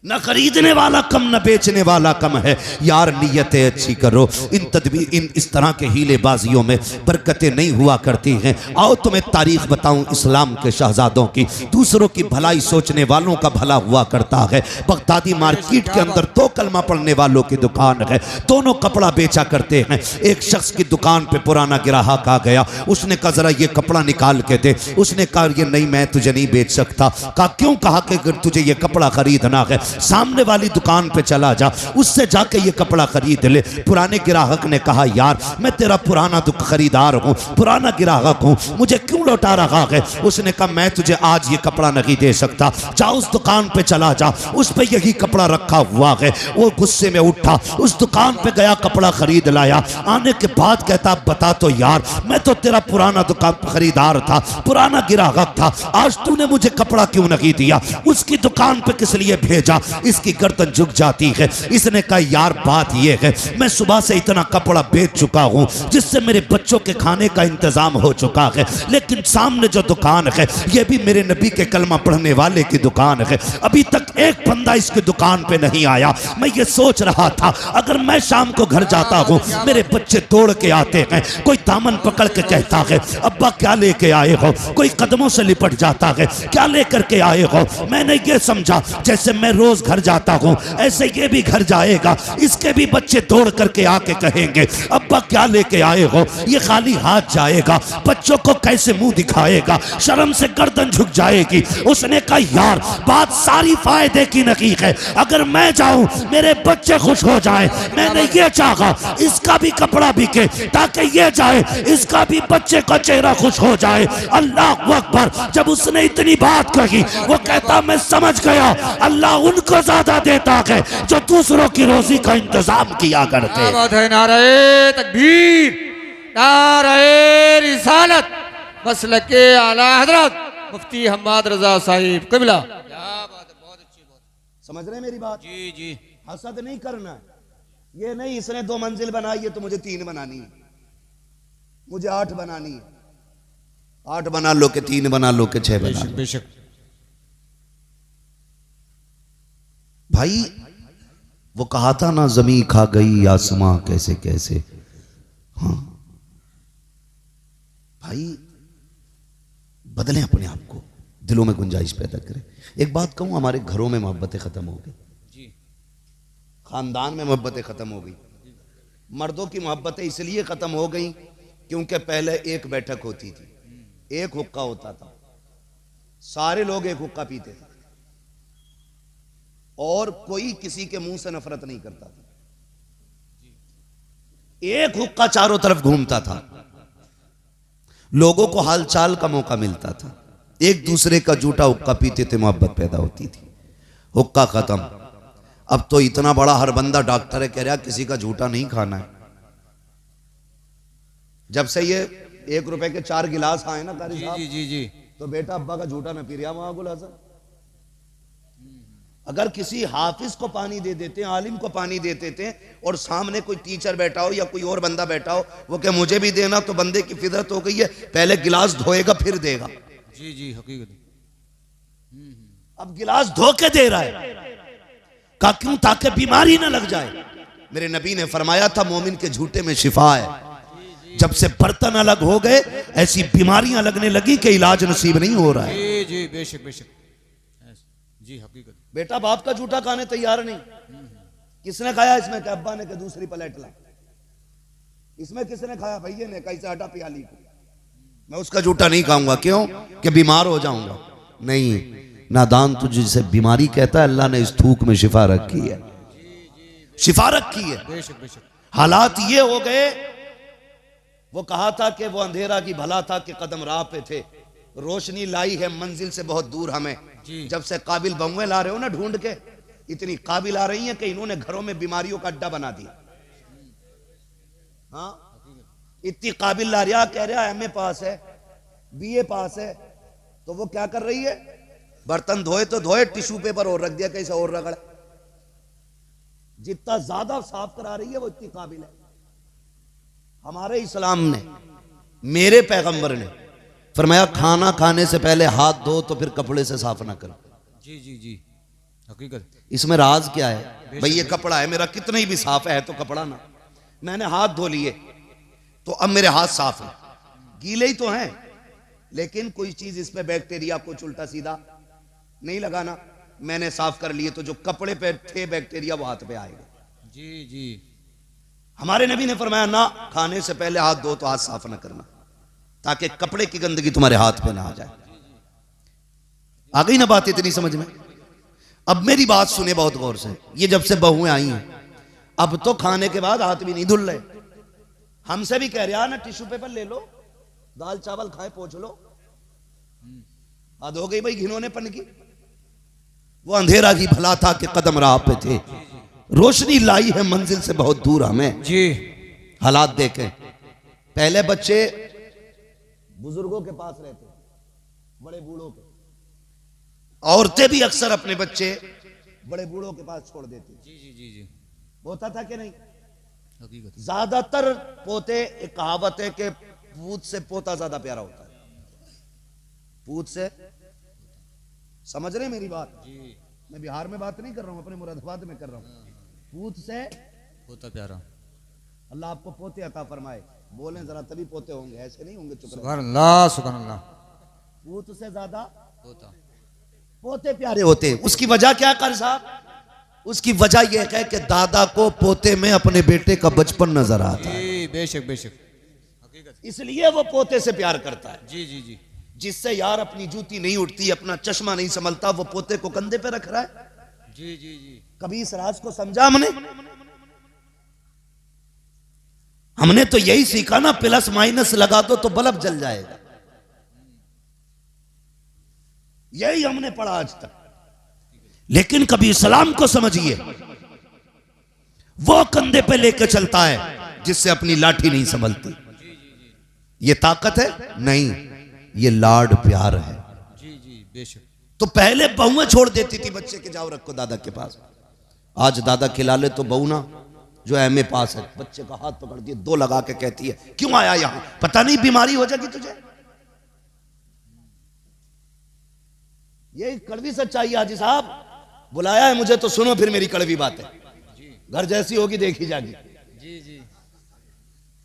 न खरीदने वाला कम न बेचने वाला कम है। यार नियतें अच्छी करो, इन इस तरह के हीलेबाजियों में बरकतें नहीं हुआ करती हैं। आओ तुम्हें तारीख बताऊं इस्लाम के शहजादों की, दूसरों की भलाई सोचने वालों का भला हुआ करता है। बगदादी मार्केट के अंदर 2 कलमा पढ़ने वालों की दुकान है, दोनों कपड़ा बेचा करते हैं। एक शख्स की दुकान पे पुराना ग्राहक आ गया, उसने कहा जरा ये कपड़ा निकाल के दे। उसने कहा ये नहीं, मैं तुझे नहीं बेच सकता। कहा क्यों? कहा कि अगर तुझे ये कपड़ा खरीदना है सामने वाली दुकान पे चला जा, उससे जाके ये कपड़ा खरीद ले। पुराने ग्राहक ने कहा यार मैं तेरा पुराना खरीदार हूँ, पुराना ग्राहक हूँ, मुझे क्यों लौटा रहा है? उसने कहा मैं तुझे आज ये कपड़ा नहीं दे सकता, जा उस दुकान पे चला जा, उस पे यही कपड़ा रखा हुआ है। वो गुस्से में उठा, उस दुकान पे गया, कपड़ा खरीद लाया। आने के बाद कहता बता तो यार, मैं तो तेरा पुराना दुकान खरीदार था, पुराना ग्राहक था, आज तूने मुझे कपड़ा क्यों नहीं दिया? उसकी दुकान पे किस लिए भेजा? इसकी गर्दन झुक जाती है। इसने कहा यार बात यह है, मैं सुबह से इतना कपड़ा बेच चुका हूं जिससे मेरे बच्चों के खाने का इंतजाम हो चुका है, लेकिन सामने जो दुकान है यह भी मेरे नबी के कलमा पढ़ने वाले की दुकान है, अभी तक एक बंदा इसकी दुकान पे नहीं आया। मैं ये सोच रहा था अगर मैं शाम को घर जाता हूं, मेरे बच्चे दौड़ के आते हैं, कोई दामन पकड़ के कहता है अब्बा क्या लेके आए हो, कोई कदमों से लिपट जाता है क्या लेकर के आए हो। मैंने ये समझा जैसे मैं रोज घर जाता हूं ऐसे ये भी घर जाएगा, इसके भी बच्चे दौड़ करके आके कहेंगे अब्बा क्या लेके आए हो। ये खाली हाथ जाएगा, बच्चों को कैसे मुंह दिखाएगा, शर्म से गर्दन झुक जाएगी। उसने कहा यार बात सारी फायदे की नहीं है, अगर मैं जाऊं मेरे बच्चे खुश हो जाए, मैंने ये चाहा इसका भी कपड़ा बिके ताकि ये जाए, इसका भी बच्चे का चेहरा खुश हो जाए। अल्लाह अकबर। जब उसने इतनी बात कही वो कहता मैं समझ गया अल्लाह उनको ज्यादा देता है जो दूसरों की रोजी का इंतजाम किया करते। क्या बात है, नारे तकबीर, नारे रिसालत, मसलके आला हजरत मुफ्ती हम्माद रजा साहिब क़िबला। क्या बात है, बहुत अच्छी बात। समझ रहे मेरी बात? जी जी, हसद नहीं करना, ये नहीं इसने 2 मंजिल बनाई है तो मुझे 3 बनानी है, मुझे 8 बनानी है। 8 बना लो के 3 बना लो के 6 बना लो। बेशक भाई वो कहा था ना जमीन खा गई आसमां कैसे कैसे। हाँ भाई बदलें अपने आप को, दिलों में गुंजाइश पैदा करें। एक बात कहूं, हमारे घरों में मोहब्बतें खत्म हो गई जी, खानदान में मोहब्बतें खत्म हो गई। मर्दों की मोहब्बतें इसलिए खत्म हो गई क्योंकि पहले एक बैठक होती थी, एक हुक्का होता था, सारे लोग एक हुक्का पीते थे और कोई किसी के मुंह से नफरत नहीं करता था। एक हुक्का चारों तरफ घूमता था, लोगों को हालचाल का मौका मिलता था, एक दूसरे का जूठा हुक्का पीते थे, मोहब्बत पैदा होती थी। हुक्का खत्म। अब तो इतना बड़ा हर बंदा डॉक्टर है, कह रहा किसी का झूठा नहीं खाना है। जब से ये 1 रुपए के 4 गिलास आए ना कारी साहब, जी जी जी, तो बेटा अब्बा का झूठा न पी रहा वहां गुल हसन। अगर किसी हाफिज को पानी दे देते, आलिम को पानी दे देते और सामने कोई टीचर बैठा हो या कोई और बंदा बैठा हो, वो क्या मुझे भी देना, तो बंदे की फितरत हो गई है पहले गिलास धोएगा फिर देगा। जी जी हकीकत। अब गिलास धो के दे रहा है, कहा क्यों? ताकि बीमारी ना लग जाए। मेरे नबी ने फरमाया था मोमिन के झूठे में शिफा है। जब से बर्तन अलग हो गए ऐसी बीमारियां लगने लगी कि इलाज नसीब नहीं हो रहा है। जी जी बेशक बेशक जी हकीकत। बेटा बाप का झूठा खाने तैयार नहीं। किसने खाया इसमें? कि अब्बा ने, कि दूसरी प्लेट ला। इसमें किसने खाया? भैया ने। कैसे हटा प्याली को? मैं उसका झूठा नहीं खाऊंगा। क्यों? कि बीमार हो जाऊंगा। नहीं, नादान तुझे जिसे बीमारी कहता है, अल्लाह ने इस थूक में शिफा रखी है, शिफा रखी है। बेशक बेशक। हालात ये हो गए, वो कहा था कि वो अंधेरा की भला था कि कदम राह पे थे, रोशनी लाई है मंजिल से बहुत दूर हमें। जब से काबिल बहुएं ला रहे हो ना ढूंढ के, इतनी काबिल आ रही हैं कि इन्होंने घरों में बीमारियों का अड्डा बना दिया। हाँ, इतनी काबिल ला रहा, कह रहा एमए पास है, बीए पास है, तो वो क्या कर रही है? बर्तन धोए तो धोए, टिश्यू पेपर और रख दिया, कैसे और रगड़ा। जितना ज्यादा साफ करा रही है वो इतनी काबिल है। हमारे इस्लाम ने, मेरे पैगंबर ने फरमाया खाना खाने से पहले हाथ धो तो फिर कपड़े से साफ ना करो। जी जी जी हकीकत। इसमें राज क्या है? भाई ये कपड़ा है मेरा, कितना ही भी साफ है तो कपड़ा ना, मैंने हाथ धो लिए तो अब मेरे हाथ साफ है। गीले ही तो हैं, लेकिन कोई चीज इस पे बैक्टीरिया कुछ उल्टा सीधा नहीं लगाना, मैंने साफ कर लिए तो जो कपड़े पे थे बैक्टीरिया वो हाथ पे आएगा। जी जी। हमारे नबी ने फरमाया ना, खाने से पहले हाथ धो तो हाथ साफ ना करना, ताकि कपड़े की गंदगी तुम्हारे हाथ पे ना आ जाए। आ गई ना बात इतनी समझ में? अब मेरी बात सुने बहुत गौर से। ये जब से बहुएं आई हैं, अब तो खाने के बाद हाथ भी नहीं धुल रहे। हमसे भी कह रहा ना टिश्यू पेपर ले लो, दाल चावल खाए पोंछ लो। हद हो गई भाई घिनौने पन की। वो अंधेरा ही भला था कि कदम राह पे थे, रोशनी लाई है मंजिल से बहुत दूर हमें। जी। हालात देखें, पहले बच्चे बुजुर्गों के पास रहते, बड़े बूढ़ों के। औरतें भी अक्सर अपने बच्चे बड़े बूढ़ों के पास छोड़ देती। जी जी जी जी होता था कि नहीं? हकीकत। ज्यादातर पोते, एक कहावत है कि पूत से पोता ज्यादा प्यारा होता है। पूत से, समझ रहे मेरी बात? जी। मैं बिहार में बात नहीं कर रहा हूं, अपने मुरादाबाद में कर रहा हूं। पूत से पोता प्यारा। अल्लाह आपको पोते अता फरमाए। बोलें जरा तभी पोते होंगे, ऐसे नहीं होंगे। चुप सुभान अल्लाह सुभान अल्लाह। पूत से ज्यादा पोता, पोते प्यारे होते। उसकी वजह क्या कर साहब? उसकी वजह यह है कि दादा को पोते में अपने बेटे का बचपन नजर आता है। जी बेशक बेशक हकीकत। इसलिए वो पोते से प्यार करता है। जी जी जी। जिससे यार अपनी जूती नहीं उठती, अपना चश्मा नहीं संभलता, वो पोते को कंधे पे रख रहा है। जी जी जी। कभी इस राज को समझा हमने? हमने तो यही सीखा ना, प्लस माइनस लगा दो तो बल्ब जल जाएगा। यही हमने पढ़ा आज तक। लेकिन कभी इस्लाम को समझिए, वो कंधे पे लेके चलता है जिससे अपनी लाठी नहीं संभलती। ये ताकत है? नहीं, ये लाड प्यार है। जी जी बेशक। तो पहले बहुएं छोड़ देती थी बच्चे के, जाओ रखो दादा के पास। आज दादा खिला ले तो बहू ना, जो एमए पास है, बच्चे का हाथ पकड़ती है, दो लगा के कहती है क्यों आया यहां, पता नहीं बीमारी हो जाएगी तुझे। ये कड़वी सच्चाई हाजी साहब। बुलाया है मुझे तो सुनो फिर मेरी कड़वी बात है। घर जैसी होगी देखी जाएगी। जी जी।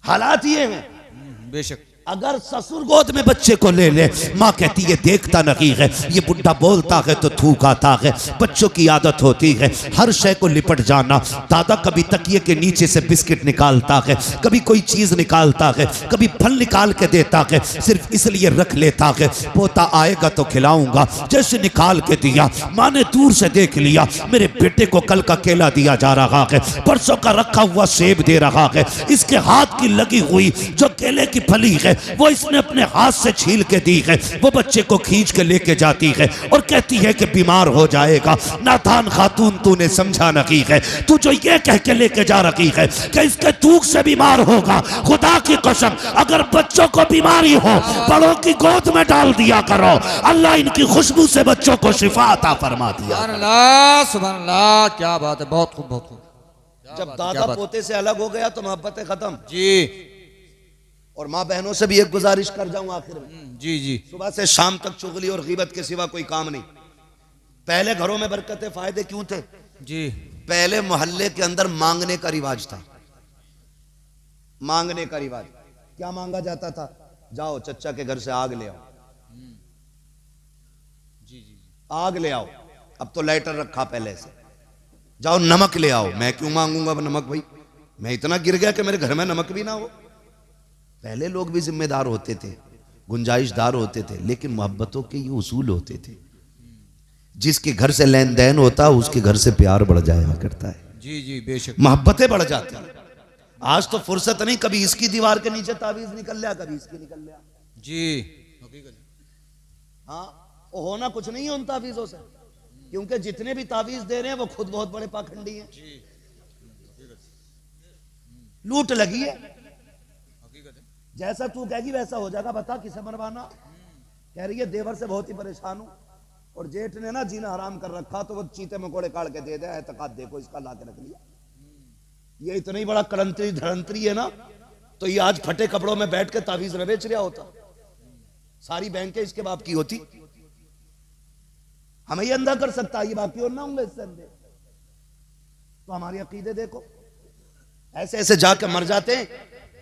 हालात ये हैं। बेशक। अगर ससुर गोद में बच्चे को ले ले, माँ कहती है देखता नहीं है, ये बुढ़ा बोलता है तो थूक आता है। बच्चों की आदत होती है हर शय को लिपट जाना। दादा कभी तकिए के नीचे से बिस्किट निकालता है, कभी कोई चीज निकालता है, कभी फल निकाल के देता है, सिर्फ इसलिए रख लेता है पोता आएगा तो खिलाऊंगा। जैसे निकाल के दिया, माँ ने दूर से देख लिया, मेरे बेटे को कल का केला दिया जा रहा है, परसों का रखा हुआ सेब दे रहा है, इसके हाथ की लगी हुई जो केले की फली है वो इसने अपने हाथ से छील के दी है। वो बच्चे को खींच के लेके जाती है और कहती है कि बीमार हो जाएगा। नादान खातून, तूने समझा नहीं है। तू जो ये कह के लेके जा रही है कि इसके थूक से बीमार होगा, खुदा की कसम अगर बच्चों को बीमारी हो बड़ों की गोद में डाल दिया करो, अल्लाह इनकी खुशबू से बच्चों को शिफा अता फरमा दिया। सुभान अल्लाह, सुभान अल्लाह, क्या बात है, बहुत खूब, बहुत खूब। जब दादा पोते से अलग हो गया तो मोहब्बतें खत्म जी। और माँ बहनों से भी एक गुजारिश कर जाऊं आखिर में, जी जी। सुबह से शाम तक चुगली और गीबत के सिवा कोई काम नहीं। पहले घरों में बरकतें फायदे क्यों थे जी? पहले मोहल्ले के अंदर मांगने का रिवाज था। मांगने का रिवाज क्या मांगा जाता था? जाओ चचा के घर से आग ले आओ। जी जी। आग ले आओ। अब तो लाइटर रखा पहले से। जाओ नमक ले आओ। मैं क्यों मांगूंगा अब नमक भाई? मैं इतना गिर गया कि मेरे घर में नमक भी ना हो। पहले लोग भी जिम्मेदार होते थे, गुंजाइशदार होते थे, लेकिन मोहब्बतों के ये उसूल होते थे। जिसके घर से लेन देन होता उसके घर से प्यार बढ़ जाया करता है। जी जी, बेशक। मोहब्बतें बढ़ जाती हैं। आज तो फुर्सत नहीं, कभी इसकी दीवार के नीचे तावीज निकल लिया, कभी इसकी निकल लिया। जी। हाँ, वो होना कुछ नहीं है उन तावीजों से, क्योंकि जितने भी तावीज दे रहे हैं वो खुद बहुत बड़े पाखंडी हैं। लूट लगी है। जैसा तू कहेगी वैसा हो जाएगा। बता किसे मरवाना? कह रही है देवर से बहुत ही परेशान हूं और जेठ ने ना जीना हराम कर रखा, तो वो चीते मकोड़े काट के दे दे। एतकाद देखो इसका, ला के रख लिया। ये इतना ही बड़ा कलंतरी धड़ंतरी है ना, तो ये आज फटे कपड़ों में बैठ के तावीज न बेच रहा होता। सारी बैंकें इसके बाप की होती। हमें ये अंधा कर सकता है, ये बाकी और ना होंगे इससे अंधे। तो हमारी अकीदे देखो, ऐसे ऐसे जाके मर जाते हैं।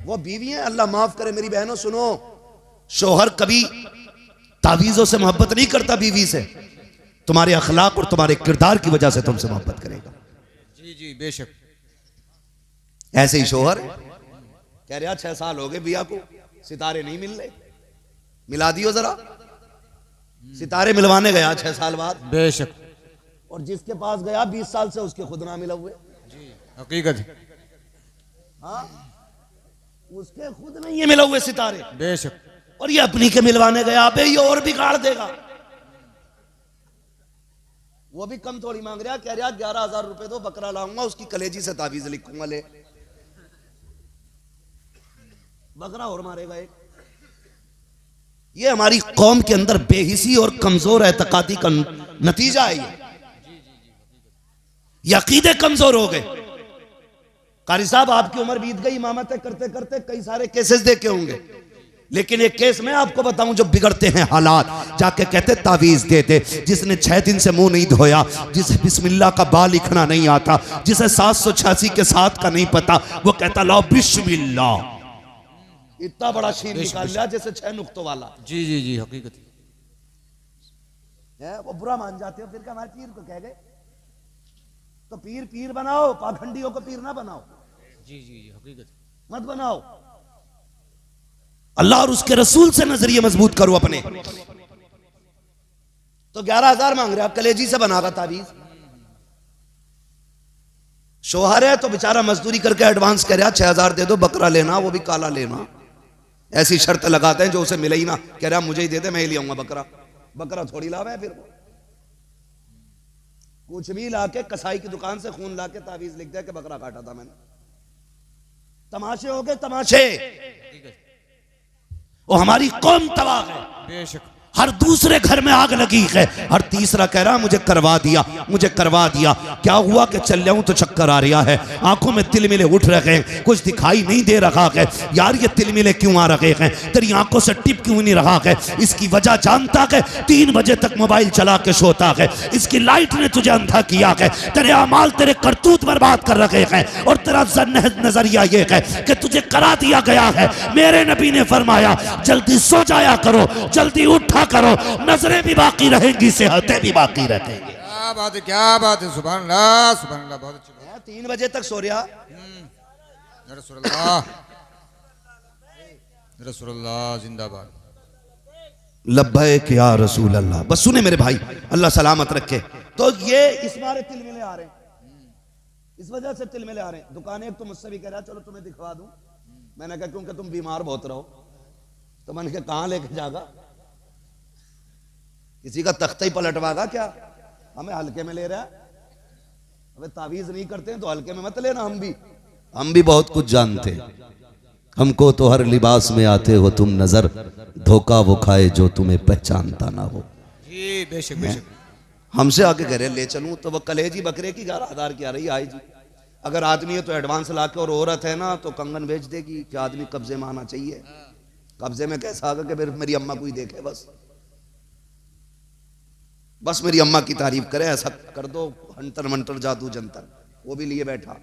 वो बीवी है, अल्लाह माफ करे मेरी बहनों, सुनो, शोहर कभी तावीजों से मोहब्बत नहीं करता बीवी से। तुम्हारे अखलाक और तुम्हारे किरदार की वजह से तुमसे मोहब्बत करेगा। जी जी, बेशक। ऐसे ही शोहर कह रहा 6 साल हो गए बिया को, सितारे नहीं मिल रहे, मिला दियो जरा। सितारे मिलवाने गया 6 साल बाद, बेशक। और जिसके पास गया 20 साल से उसके खुद ना मिला हुए। जी, हकीकत। हाँ, उसके खुद नहीं है मिला हुए सितारे, बेशक। और ये अपनी के मिलवाने गया। अबे ये और बिगाड़ देगा। वो भी कम थोड़ी मांग रहा, कह रहा 11,000 रुपए दो, बकरा लाऊंगा, उसकी कलेजी से तावीज लिखूंगा। ले, बकरा और मारेगा एक। ये हमारी कौम के अंदर बेहिसी और कमजोर एतकादी का नतीजा है। ये अकीदे कमजोर हो गए। कारी साहब, आपकी उम्र बीत गई, इमामतें करते करते कई सारे केसेस देखे होंगे, लेकिन एक केस मैं आपको बताऊं जो बिगड़ते हैं हालात। जाके कहते तावीज दे दे। जिसने 6 दिन से मुंह नहीं धोया, जिसे बिस्मिल्लाह का बा लिखना नहीं आता, जिसे 786 के 7 का नहीं पता, वो कहता लाओ बिस्मिल्लाह। इतना बड़ा शीर निकाल लिया जैसे 6 नुक्तों वाला। जी जी जी, हकीकत है। वो बुरा मान जाते हो, फिर क्या हमारे पीर को कह गए? तो पीर पीर बनाओ, पाखंडियों को पीर ना बनाओ। जी जी जी, हकीकत मत बनाओ। अल्लाह और उसके रसूल से नजरिए मजबूत करो अपने। तो 11,000 मांग रहा, कलेजी से बनागा तावीज। शोहर है तो बेचारा मजदूरी करके एडवांस कह रहा 6,000 दे दो, बकरा लेना, वो भी काला लेना। ऐसी शर्त लगाते हैं जो उसे मिले ही ना। कह रहा मुझे ही दे दे, मैं ही ले आऊंगा बकरा। बकरा थोड़ी लावा है, फिर वो कुछ भी लाके कसाई की दुकान से खून लाके तावीज लिख दिया कि बकरा काटा था मैंने। तमाशे हो गए, तमाशे। वो हमारी कौम तबाह है। बेशक। हर दूसरे घर में आग लगी है, हर तीसरा कह रहा मुझे करवा दिया, मुझे करवा दिया। क्या हुआ कि चल जाऊं तो चक्कर आ रहा है, आंखों में तिलमिले उठ रहे हैं, कुछ दिखाई नहीं दे रहा है। यार ये तिलमिले क्यों आ रहे हैं, तेरी आंखों से टिप क्यों नहीं रहा है? इसकी वजह जानता है, 3 बजे तक मोबाइल चला के सोता है। इसकी लाइट ने तुझे अंधा किया है, तेरे अमाल तेरे करतूत बर्बाद कर रहे हैं, और तेरा नजरिया ये है कि तुझे करा दिया गया है। मेरे नबी ने फरमाया जल्दी सो जाया करो, जल्दी उठा करो, नजरें भी बाकी रहेंगी, सेहतें भी बाकी रहेंगी। क्या बात है, क्या बात है। सुभान अल्लाह, सुभान अल्लाह, बहुत अच्छा। 3 बजे तक सो रहा। रसूलुल्लाह, रसूलुल्लाह जिंदाबाद। लब्बैक या रसूल अल्लाह। बस सुने मेरे भाई, अल्लाह सलामत रखे। तो ये इस बारे तिलमिले आ रहे हैं, इस वजह से तिलमिले आ रहे हैं। दुकानें एक तो मुझसे भी कह रहा चलो तुम्हें दिखवा दूं। मैंने कहा क्योंकि तुम बीमार बहुत रहो। तो मैंने कहा कहां लेके जागा, किसी का तख्ता ही पलटवागा क्या, हमें हल्के में ले रहा है। अबे तावीज नहीं करते हैं तो हल्के में मत लेना, हम भी बहुत कुछ जानते हैं। हमको तो हर लिबास में आते हो तुम नजर, धोखा वो खाए जो तुम्हें पहचानता ना हो। जी बेशक बेशक। हमसे आके कह रहे ले चलूं तो वो कलेजी बकरे की 11,000 की आ रही है जी। अगर आदमी है तो एडवांस ला के, और औरत है ना तो कंगन बेच देगी कि आदमी कब्जे में आना चाहिए। कब्जे में कैसा आगा कि मेरी अम्मा कोई देखे, बस मेरी अम्मा की तारीफ करे, ऐसा कर दो हंटर मंटर जादू जंतर। वो भी लिए बैठा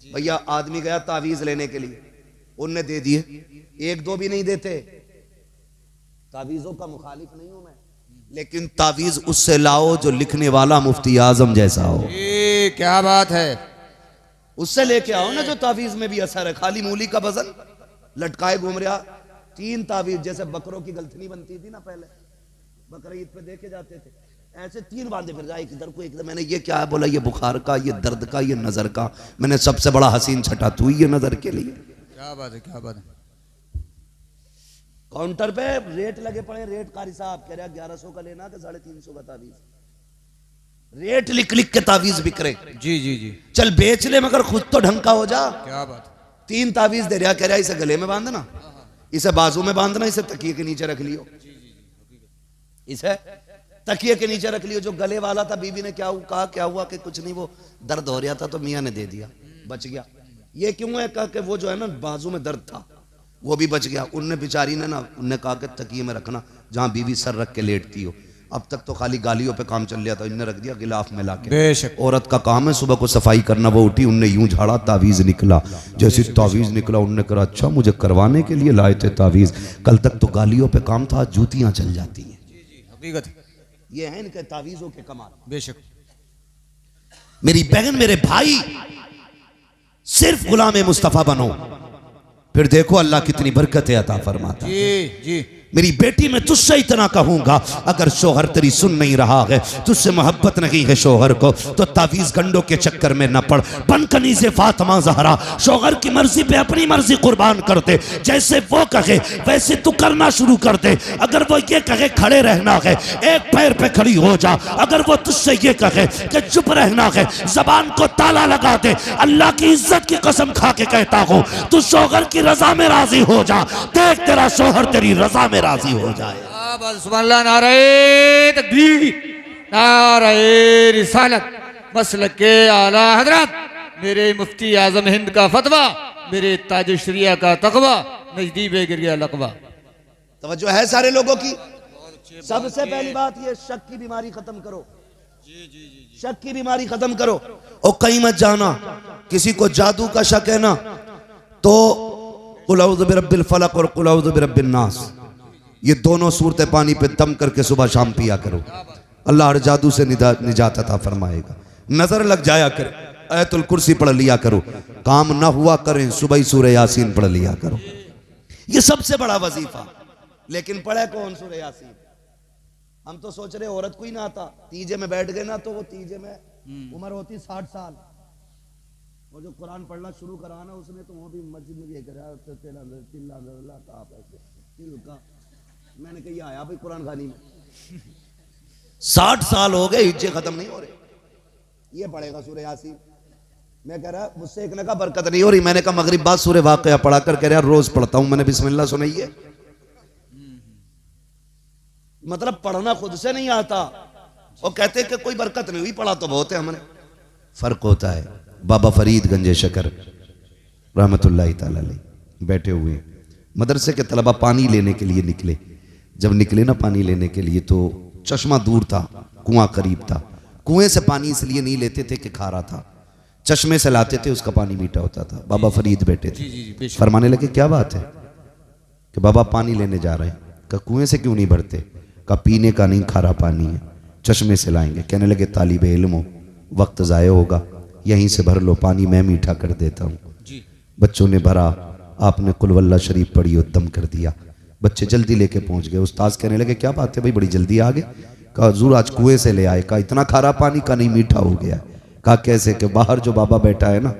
भैया। आदमी गया तावीज लेने के लिए, उनने दे दिए, एक दो भी नहीं देते। तावीजों का मुखालिफ नहीं हूं मैं, लेकिन तावीज उससे लाओ जो लिखने वाला मुफ्ती आजम जैसा हो। क्या बात है, उससे लेके आओ ना जो तावीज में भी असर है। खाली मूली का वजन लटकाए घूम रहा। 3 तावीज, जैसे बकरों की गलथनी बनती थी ना पहले, बकरे ईद पे देखे जाते थे, ऐसे 3 बांधे फिर जाए, एक इधर को एक इधर। मैंने ये क्या है, बोला ये बुखार का, ये दर्द का, ये नजर का। मैंने सबसे बड़ा हसीन छटा तू ये नजर के लिए। क्या बात है, क्या बात है। काउंटर पे रेट लगे पड़े, रेट कारी साहब कह रहा 1100 का लेना कि 350 का तावीज। रेट लिख लिख के तावीज बिक रहे। जी जी जी। चल बेच ले मगर खुद तो ढंग का हो जा। क्या बात। 3 तावीज दे रहा, कह रहा इसे गले में बांधना, इसे बाजू में बांधना, इसे तकिए के नीचे रख लियो, इसे तकिए के नीचे रख लियो। जो गले वाला था बीवी ने कहा क्या हुआ कि कुछ नहीं, वो दर्द हो रहा था तो मियां ने दे दिया, बच गया। ये क्यों है, कहा कि वो जो है ना बाजू में दर्द था वो भी बच गया। उनने बेचारी ने ना, उनने कहा कि तकिए में रखना जहां बीवी सर रख के लेटती हो। अब तक तो खाली गालियों पे काम चल रहा था, इनने रख दिया गिलाफ में लाके। बेशक। औरत का काम है सुबह को सफाई करना। वो उठी, उनने यूं झाड़ा, तावीज निकला। जैसे तावीज निकला उनने कहा अच्छा मुझे करवाने के लिए लाए थे तावीज, कल तक तो गालियों पे काम था, जूतियां चल जाती हैं। हकीकत ये है इनके तावीजों के कमाल। बेशक। मेरी बहन मेरे भाई, सिर्फ गुलाम मुस्तफा बनो, फिर देखो अल्लाह कितनी बरकतें अता फरमाता। जी जी। मेरी बेटी मैं तुझसे इतना कहूंगा, अगर शोहर तेरी सुन नहीं रहा है, तुझसे मोहब्बत नहीं है शोहर को, तो तावीज गंडों के चक्कर में न पड़। बन कनीज़े फातिमा ज़हरा, शोहर की मर्जी पे अपनी मर्जी कुर्बान कर दे। जैसे वो कहे वैसे तू करना शुरू कर दे। अगर वो ये कहे खड़े रहना है, एक पैर पे खड़ी हो जा। अगर वो तुझसे ये कहे कि चुप रहना है, जबान को ताला लगा दे। अल्लाह की इज्जत की कसम खा के कहता हूं, तू शोहर की रजा में राजी हो जा, देख तेरा शोहर तेरी रजा में राजी हो जाए। सुभान अल्लाह। नारे तकबीर, नारे रिसालत, मसलक के आला हजरत, मेरे मुफ्ती आजम हिंद का फतवा, मेरे ताज शरिया का तकवा, नजदीब गिर लकवा। तवज्जो है सारे लोगों की। सबसे पहली बात ये, शक की बीमारी खत्म करो। शक की बीमारी खत्म करो। और कहीं मत जाना, किसी को जादू का शक है ना तो कुल औज़ु बिरब्बिल फलक और कुल औज़ु बिरब्बिन नास, ये दोनों सूरतें पानी पे दम करके सुबह शाम पिया करो। अल्लाह हर जादू से निजात अता फरमाएगा। नजर लग जाया करे, आयतुल कुर्सी पढ़ लिया करो। काम ना हुआ करें, सुबह ही सूरह यासीन पढ़ लिया करो। ये सबसे बड़ा वजीफा। लेकिन पढ़े कौन सूरह यासीन? हम तो सोच रहे औरत को ही ना आता। तीजे में बैठ गए ना तो वो तीजे में उम्र होती 60 साल, और जो कुरान पढ़ना शुरू करा ना उसने तो वो भी मस्जिद में ये करा का। मैंने कही आया भाई कुरान खानी में 60 साल हो गए, हिज्जे खत्म नहीं हो रहे, ये पढ़ेगा सूरह यासीन। मैं कह रहा मुझसे एक ने कहा बरकत नहीं हो रही। मैंने कहा मगरिब बाद सूरह वाक़िया पढ़ा कर, कह रहा रोज पढ़ता हूं। मैंने बिस्मिल्लाह सुनाइए। मतलब पढ़ना खुद से नहीं आता, और कहते कि कोई बरकत नहीं हुई, पढ़ा तो बहुत है हमने। फर्क होता है। बाबा फरीद गंजे शकर रहमतुल्लाह तआला अलैह बैठे हुए, मदरसे के तलबा पानी लेने के लिए निकले। जब निकले ना पानी लेने के लिए तो चश्मा दूर था, कुआं करीब था। कुएं से पानी इसलिए नहीं लेते थे कि खारा था, चश्मे से लाते थे, उसका पानी मीठा होता था। बाबा फरीद बैठे थे, फरमाने लगे क्या बात है कि बाबा पानी लेने जा रहे हैं। कहा कुएं से क्यों नहीं भरते? कहा पीने का नहीं, खारा पानी है, चश्मे से लाएंगे। कहने लगे तालिबे इल्म हो, वक्त ज़ाया होगा, यहीं से भर लो पानी, मैं मीठा कर देता हूँ। बच्चों ने भरा, आपने कुल वल्लाह शरीफ पढ़ी और दम कर दिया। बच्चे जल्दी लेके पहुंच गए। उस्ताद कहने लगे क्या बात है भाई, बड़ी जल्दी आ गए? कहा हुजूर आज कुएं से ले आए। कहा इतना खारा पानी? का नहीं मीठा हो गया। कहा कैसे? कि बाहर जो बाबा बैठा है ना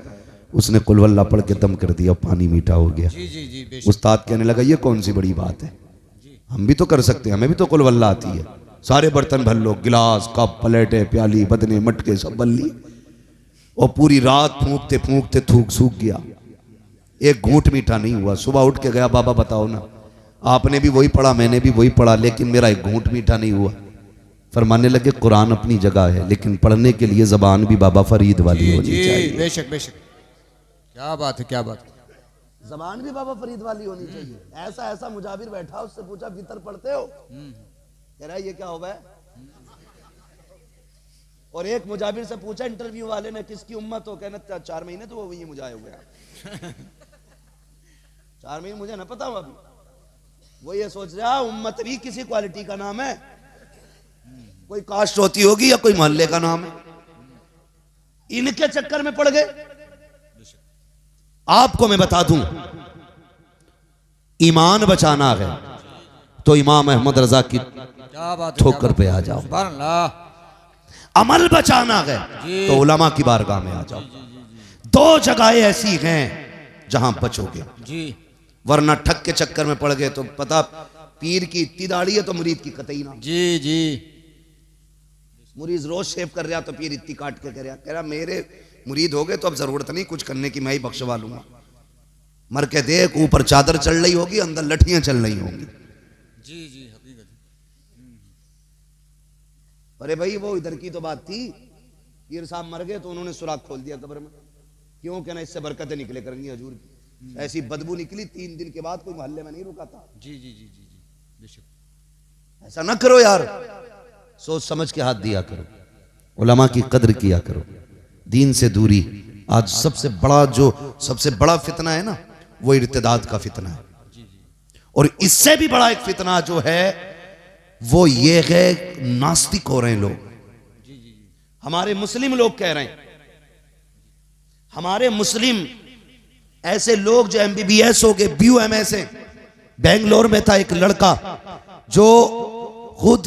उसने कुल वल्लाह पढ़ के दम कर दिया, पानी मीठा हो गया। उस्ताद कहने लगा ये कौन सी बड़ी बात है? हम भी तो कर सकते हैं, हमें भी तो कुल वल्ला आती है। सारे बर्तन भर लो, गिलास कप प्लेटें प्याली बदने मटके सब भर लिए, और पूरी रात फूंकते फूंकते थूक सूख गया, एक घूंट मीठा नहीं हुआ। सुबह उठ के गया, बाबा बताओ ना, आपने भी वही पढ़ा मैंने भी वही पढ़ा, लेकिन मेरा एक घूंट मीठा नहीं हुआ। फरमाने लगे कुरान अपनी जगह है, लेकिन पढ़ने के लिए जबान भी बाबा फरीद वाली होनी चाहिए। बेशक बेशक, क्या बात है, क्या बात है। जबान भी बाबा फरीद वाली होनी चाहिए। ऐसा ऐसा मुजाबिर बैठा, उससे पूछा भीतर पढ़ते हो? कह रहा है ये क्या होगा है? और एक मुजाबिर से पूछा इंटरव्यू वाले ने, किसकी उम्मत हो? कहना 4 महीने तो वो वही मुझे आए हुए हैं 4 महीने मुझे ना पता हूं अभी। वो ये सोच रहा उम्मत भी किसी क्वालिटी का नाम है, कोई कास्ट होती होगी या कोई मोहल्ले का नाम है। इनके चक्कर में पड़ गए। आपको मैं बता दूं, ईमान बचाना है तो इमाम अहमद रजा की क्या बात है, ठोकर पे आ जाओ। सुभान अल्लाह। अमल बचाना है तो उलमा की बारगाह में आ जाओ। 2 जगहें ऐसी हैं जहां बचोगे जी, वरना ठग के चक्कर में पड़ गए तो पता, पीर की इतनी दाढ़ी है तो मुरीद की कतई ना। जी जी। मुरीद रोज शेव कर रहा तो पीर इतनी काट के कह रहा मेरे मुरीद हो गए तो अब जरूरत नहीं कुछ करने की, मैं ही बख्शवा लूंगा। मर के देख, ऊपर चादर चल रही होगी, अंदर लठियां चल रही होंगी। जी जी, हकीकत। अरे भाई वो इधर की तो बात थी, पीर साहब मर गए तो उन्होंने सुराख खोल दिया कब्र में। क्यों? कहना इससे बरकतें निकले करेंगी हजूर की। ऐसी बदबू निकली, 3 दिन के बाद कोई मोहल्ले में नहीं रुका था। जी जी जी जी जी, बेशक। ऐसा ना करो यार, सोच समझ के हाथ दिया करो, उलमा की कद्र किया करो। दीन से दूरी आज सबसे बड़ा फितना है ना, वो इर्तिदाद का फितना है। और इससे भी बड़ा एक फितना जो है वो ये है, नास्तिक हो रहे हैं लोग। हमारे मुस्लिम लोग कह रहे हैं, हमारे मुस्लिम ऐसे लोग जो MBBS हो गए, BUMS है। बेंगलोर में था एक लड़का जो खुद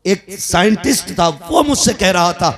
एक साइंटिस्ट था, वो मुझसे कह रहा था,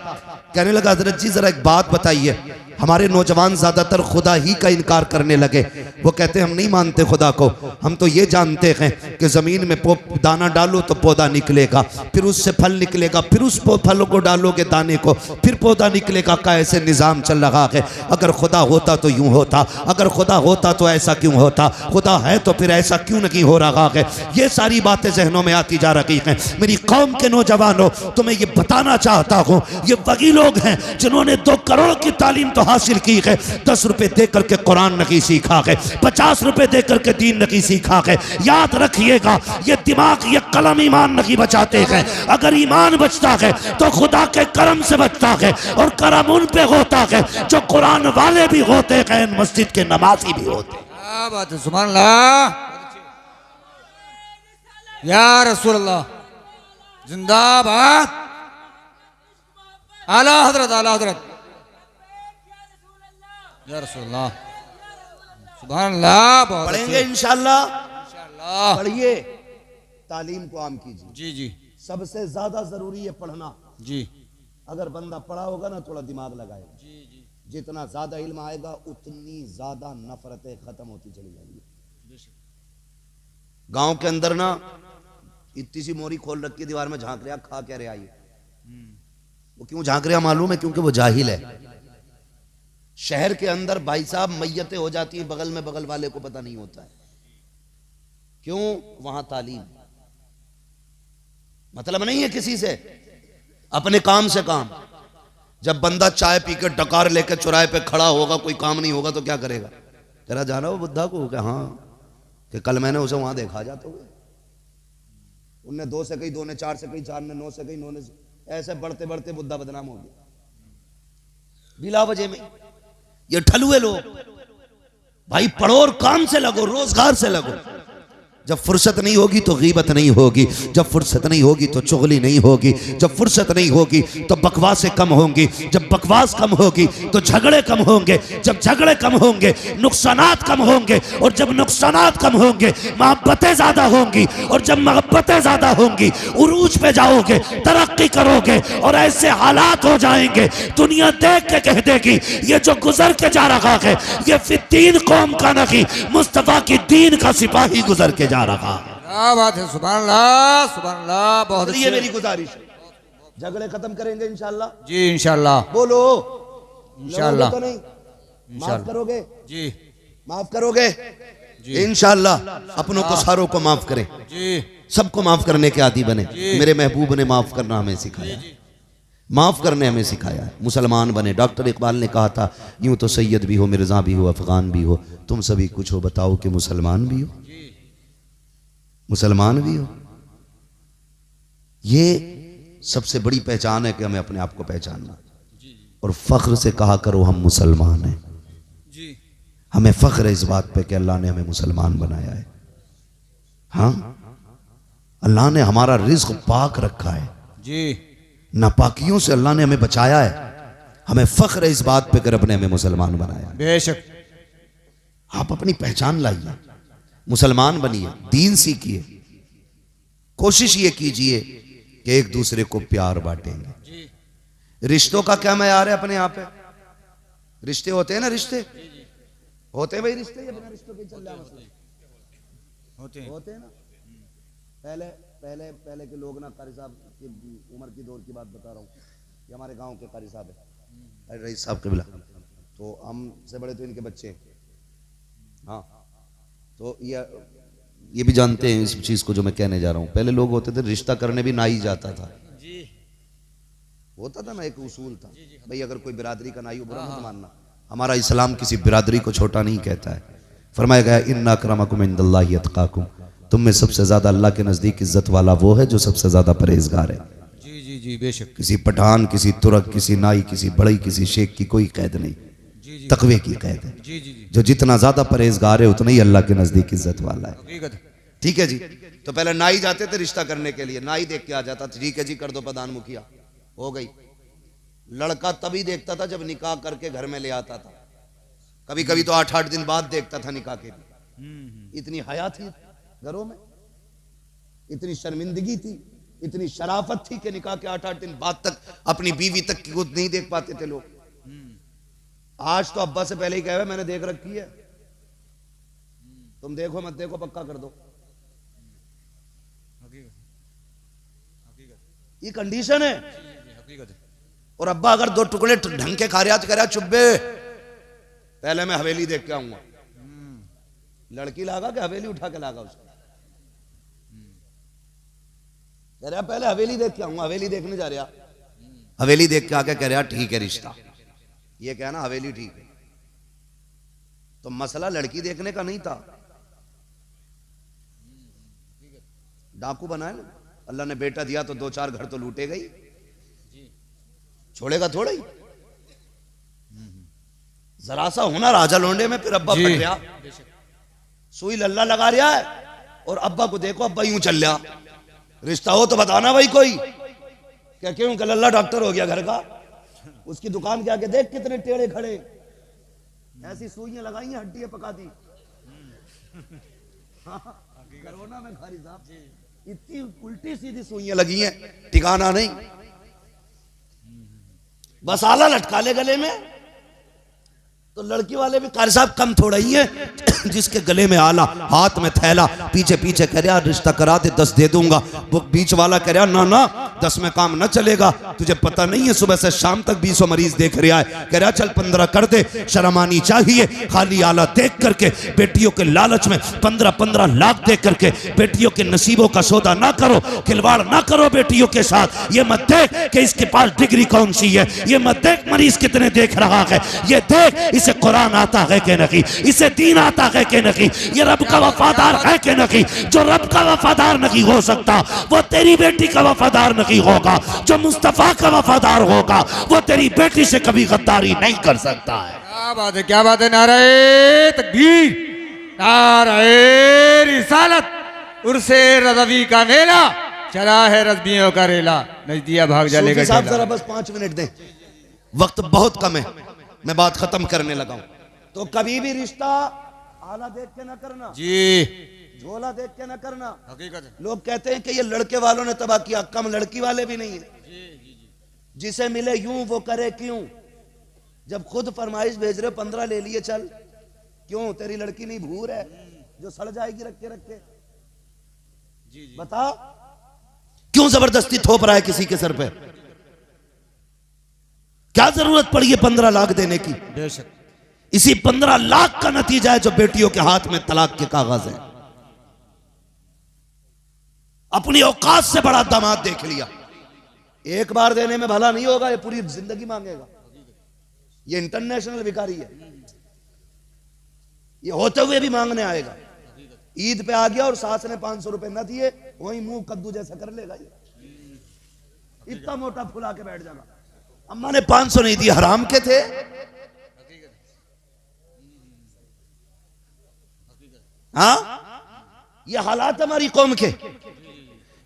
कहने लगा हजरत जी जरा एक बात बताइए, हमारे नौजवान ज्यादातर खुदा ही का इनकार करने लगे। वो कहते हैं हम नहीं मानते खुदा को, हम तो ये जानते हैं कि जमीन में दाना डालो तो पौधा निकलेगा, फिर उससे फल निकलेगा, फिर उस फलों को डालोगे दाने को, फिर पौधा निकलेगा का ऐसे निजाम चल रहा है। अगर खुदा होता तो यूं होता, अगर खुदा होता तो ऐसा क्यों होता, खुदा है तो फिर ऐसा क्यों नहीं हो रहा है। ये सारी बातें जहनों में आती जा रही हैं। मेरी कौम के नौजवानों, तुम्हें ये बताना चाहता हूँ, ये वही लोग हैं जिन्होंने 2 करोड़ की तालीम तो हासिल की है, 10 रुपए देकर के कुरान नहीं सीखा है, 50 रुपए देकर के दीन नहीं सीखा है। याद रखिएगा, ये दिमाग ये कलम ईमान नहीं बचाते हैं। अगर ईमान बचता है तो खुदा के करम से बचता है, और करम उन पे होता है जो कुरान वाले भी होते हैं, मस्जिद के नमाजी भी होते हैं। क्या बात है, सुभान अल्लाह, या रसूल अल्लाह, जिंदाबाद, आला हजरत, आला हजरत, या रसूल अल्लाह, सुभान अल्लाह। बहुत पढ़ेंगे इंशाअल्लाह, इंशाअल्लाह। पढ़िए, तालीम को आम कीजिए। जी जी सबसे ज्यादा जरूरी है पढ़ना। जी अगर बंदा पढ़ा होगा ना, थोड़ा दिमाग लगाएगा, जितना ज्यादा इल्म आएगा उतनी ज्यादा नफरतें खत्म होती चली जाएंगी। गांव के अंदर ना इतनी सी मोरी खोल रखी दीवार में, झांक रहा, खा क्या रहा ये। वो क्यों झांक रहा मालूम है? क्योंकि वो जाहिल है। शहर के अंदर भाई साहब मैयतें हो जाती है, बगल में बगल वाले को पता नहीं होता है। क्यों? वहां तालीम, मतलब नहीं है किसी से, अपने काम से काम। जब बंदा चाय पी के डकार लेकर चौराहे पे खड़ा होगा, कोई काम नहीं होगा तो क्या करेगा? तेरा जाना हो बुद्धा को? क्या हाँ, कि कल मैंने उसे वहां देखा जाता हुआ, उनने 2 से कही, 2 ने 4 से कही, 4 ने 9 से कही, 9 ने, ऐसे बढ़ते बढ़ते बुद्धा बदनाम हो गया बिला वजह में। ये ठलुए लोग, भाई पढ़ो और काम से लगो, रोजगार से लगो। जब फुर्सत नहीं होगी तो गीबत नहीं होगी, जब फुर्सत नहीं होगी तो चुगली नहीं होगी, जब फुर्सत नहीं होगी तो बकवासें कम होंगी, जब बकवास कम होगी तो झगड़े कम होंगे, जब झगड़े कम होंगे नुकसानात कम होंगे, और जब नुकसानात कम होंगे मोहब्बतें ज्यादा होंगी, और जब मोहब्बतें ज्यादा होंगी उरूज पे जाओगे, तरक्की करोगे, और ऐसे हालात हो जाएंगे दुनिया देख के कह देगी ये जो गुजर के जा रहा है ये फिद्दीन कौम का नहीं, मुस्तफा की दीन का सिपाही गुजर के जा रहा। क्या बात है, सुभान अल्लाह सुभान अल्लाह, बहुत ये अच्छे। मेरी गुजारिश है, झगड़े खत्म करेंगे इंशाल्लाह। जी इंशाल्लाह बोलो इंशाल्लाह लड़ोगे तो नहीं, माफ इंशाल्लाह करोगे, जी माफ करोगे जी इंशाल्लाह। अपनों को सारों को माफ करें, जी सबको माफ करने के आदी बने। मेरे महबूब ने माफ करना हमें सिखाया है, माफ करने हमें सिखाया है। मुसलमान बने। डॉक्टर इकबाल ने कहा था, यूं तो सैयद भी हो, मिर्जा भी हो, अफगान भी हो, तुम सभी कुछ हो, बताओ कि मुसलमान भी हो, मुसलमान भी हो। ये सबसे बड़ी पहचान है कि हमें अपने आप को पहचानना, और फख्र से कहा करो हम मुसलमान हैं। जी हमें फख्र है इस बात पे कि अल्लाह ने हमें मुसलमान बनाया है। हाँ, अल्लाह ने हमारा रिज्क पाक रखा है, जी नापाकियों से अल्लाह ने हमें बचाया है। हमें फख्र है इस बात पे कि रब ने हमें मुसलमान बनाया है। बेशक। आप अपनी पहचान लाइए, मुसलमान बनिए, दीन सीखिए, कोशिश ये कीजिए कि एक दूसरे को प्यार बांटेंगे। जी रिश्तों का क्या मैयार है अपने यहाँ पे? रिश्ते होते हैं ना, रिश्ते होते हैं भाई, रिश्ते या बिना रिश्तों के चल रहा मसला? होते हैं ना। पहले पहले पहले के लोग ना, कारी साहब की उम्र की दौर की बात बता रहा हूँ, ये हमारे गांव के कारी साहब है, रईस साहब कबीला, तो हमसे बड़े तो इनके बच्चे हैं। हाँ, तो ये भी जानते हैं इस चीज को जो मैं कहने जा रहा हूँ। पहले लोग होते थे, रिश्ता करने भी ना ही जाता था, होता था ना, एक उसूल था भाई, अगर कोई बिरादरी का नाई, बुरा मत मानना, हमारा इस्लाम किसी बिरादरी को छोटा नहीं कहता है। फरमाया गया, इन्ना अक्रमकुम इंदल्लाहि अतकाकुम, तुम में सबसे ज्यादा अल्लाह के नजदीक इज्जत वाला वो है जो सबसे ज्यादा परहेजगार है। जी जी जी बेशक। किसी पठान, किसी तुर्क, किसी नाई, किसी बड़ई, किसी शेख की कोई कैद नहीं, जी जी तकवे की कैद है। जी जी जी जो जितना ज्यादा परहेजगार है उतना ही अल्लाह के नजदीक इज्जत वाला है। हकीकत है। ठीक है जी। तो पहले नाई जाते थे रिश्ता करने के लिए, नाई देख के आ जाता था, ठीक है जी कर दो प्रधान मुखिया, हो गई। लड़का तभी देखता था जब निकाह करके घर में ले आता था, कभी कभी तो 8-8 दिन बाद देखता था निकाह के भी। इतनी हया थी घरों में, इतनी शर्मिंदगी थी, इतनी शराफत थी कि निकाह के 8-8 दिन बाद तक अपनी बीवी तक की खुद नहीं देख पाते थे लोग। आज तो अब्बा से पहले ही कहा है मैंने देख रखी है, तुम देखो मत देखो, पक्का कर दो। ये कंडीशन है। और अब्बा अगर 2 टुकड़े ढंग के खा रहा तो कह रहा चुब्बे, पहले मैं हवेली देख के आऊंगा। लड़की लागा कि हवेली उठा के लागा उसको? कह रहा पहले हवेली देख के आऊंगा, हवेली देखने जा रहा, हवेली देख के आके कह रहा ठीक है रिश्ता, ये कहना हवेली ठीक है। तो मसला लड़की देखने का नहीं था, डाकू बनाए ना, अल्लाह ने बेटा दिया तो 2-4 घर तो लूटे गई, छोड़ेगा थोड़ा ही। जरा सा होना राजा लोंडे में, फिर अब्बा फट गया, सुई लल्ला लगा रहा है, और अब्बा को देखो अब्बा यूं चल रहा। रिश्ता हो तो बताना भाई कोई, क्या क्यों कि लल्ला डॉक्टर हो गया घर का, उसकी दुकान के आगे देख कितने टेढ़े खड़े, ऐसी सुइयां लगाई हैं, हड्डियां पका दी। कोरोना में खारी साहब इतनी उल्टी सीधी सुइयां लगी हैं, ठिकाना नहीं, बस आला लटका ले गले में। तो लड़की वाले भी कारी साहब कम थोड़ा ही है जिसके गले में आला, हाथ में थैला, पीछे पीछे कह रहा रिश्ता करा दे 10 दे दूंगा, वो बीच वाला कह रहा ना ना 10 में काम न चलेगा, तुझे पता नहीं है सुबह से शाम तक 20 मरीज देख रहा है, कह रहा चल 15 कर दे, शर्म आनी चाहिए, खाली आला देख करके बेटियों के लालच में 15-15 लाख देख करके बेटियों के नसीबों का सौदा ना करो, खिलवाड़ ना करो बेटियों के साथ। ये मत देख कि इसके पास डिग्री कौन सी है, ये मत देख मरीज कितने देख रहा है, ये देख इसे कुरान आता है कि नहीं, इसे दीन आता है कि नहीं, ये रब का वफादार है कि नहीं। जो रब का वफादार नहीं हो सकता वो तेरी बेटी का वफादार नहीं होगा, जो मुस्तफा का वफादार होगा वो तेरी बेटी से कभी गद्दारी नहीं कर सकता है। क्या बात है, क्या बात है। नारे तकबीर, नारे रिसालत, उर्से रज़वी का मेला, चला है रज़बियों का रेला, नजदिया भाग जा लेगा। साहब जरा बस 5 मिनट दें, वक्त बहुत कम है, मैं बात खत्म करने लगा हूं। तो कभी भी रिश्ता आला देख के ना करना जी, झोला देख के ना करना। हकीकत है। लोग कहते हैं कि ये लड़के वालों ने तबाह किया, कम लड़की वाले भी नहीं है। जिसे मिले यूं वो करे क्यों, जब खुद फरमाइश भेज रहे 15 ले लिए चल, क्यों तेरी लड़की नहीं भूर है जो सड़ जाएगी रख के रख के? बता, क्यों जबरदस्ती थोप रहा है किसी के सर पे? क्या जरूरत पड़ी है 15 लाख देने की? बेशक। इसी 15 लाख का नतीजा है जो बेटियों के हाथ में तलाक के कागज है। अपनी औकात से बड़ा दामाद देख लिया। एक बार देने में भला नहीं होगा, ये पूरी जिंदगी मांगेगा। ये इंटरनेशनल भिखारी है, ये होते हुए भी मांगने आएगा। ईद पे आ गया और सास ने 500 रुपए न दिए, वही मुंह कद्दू जैसा कर लेगा। ये इतना मोटा फुला के बैठ जाएगा, अम्मा ने 500 नहीं दिए, हराम के थे। हाँ, ये हालात हमारी कौम के।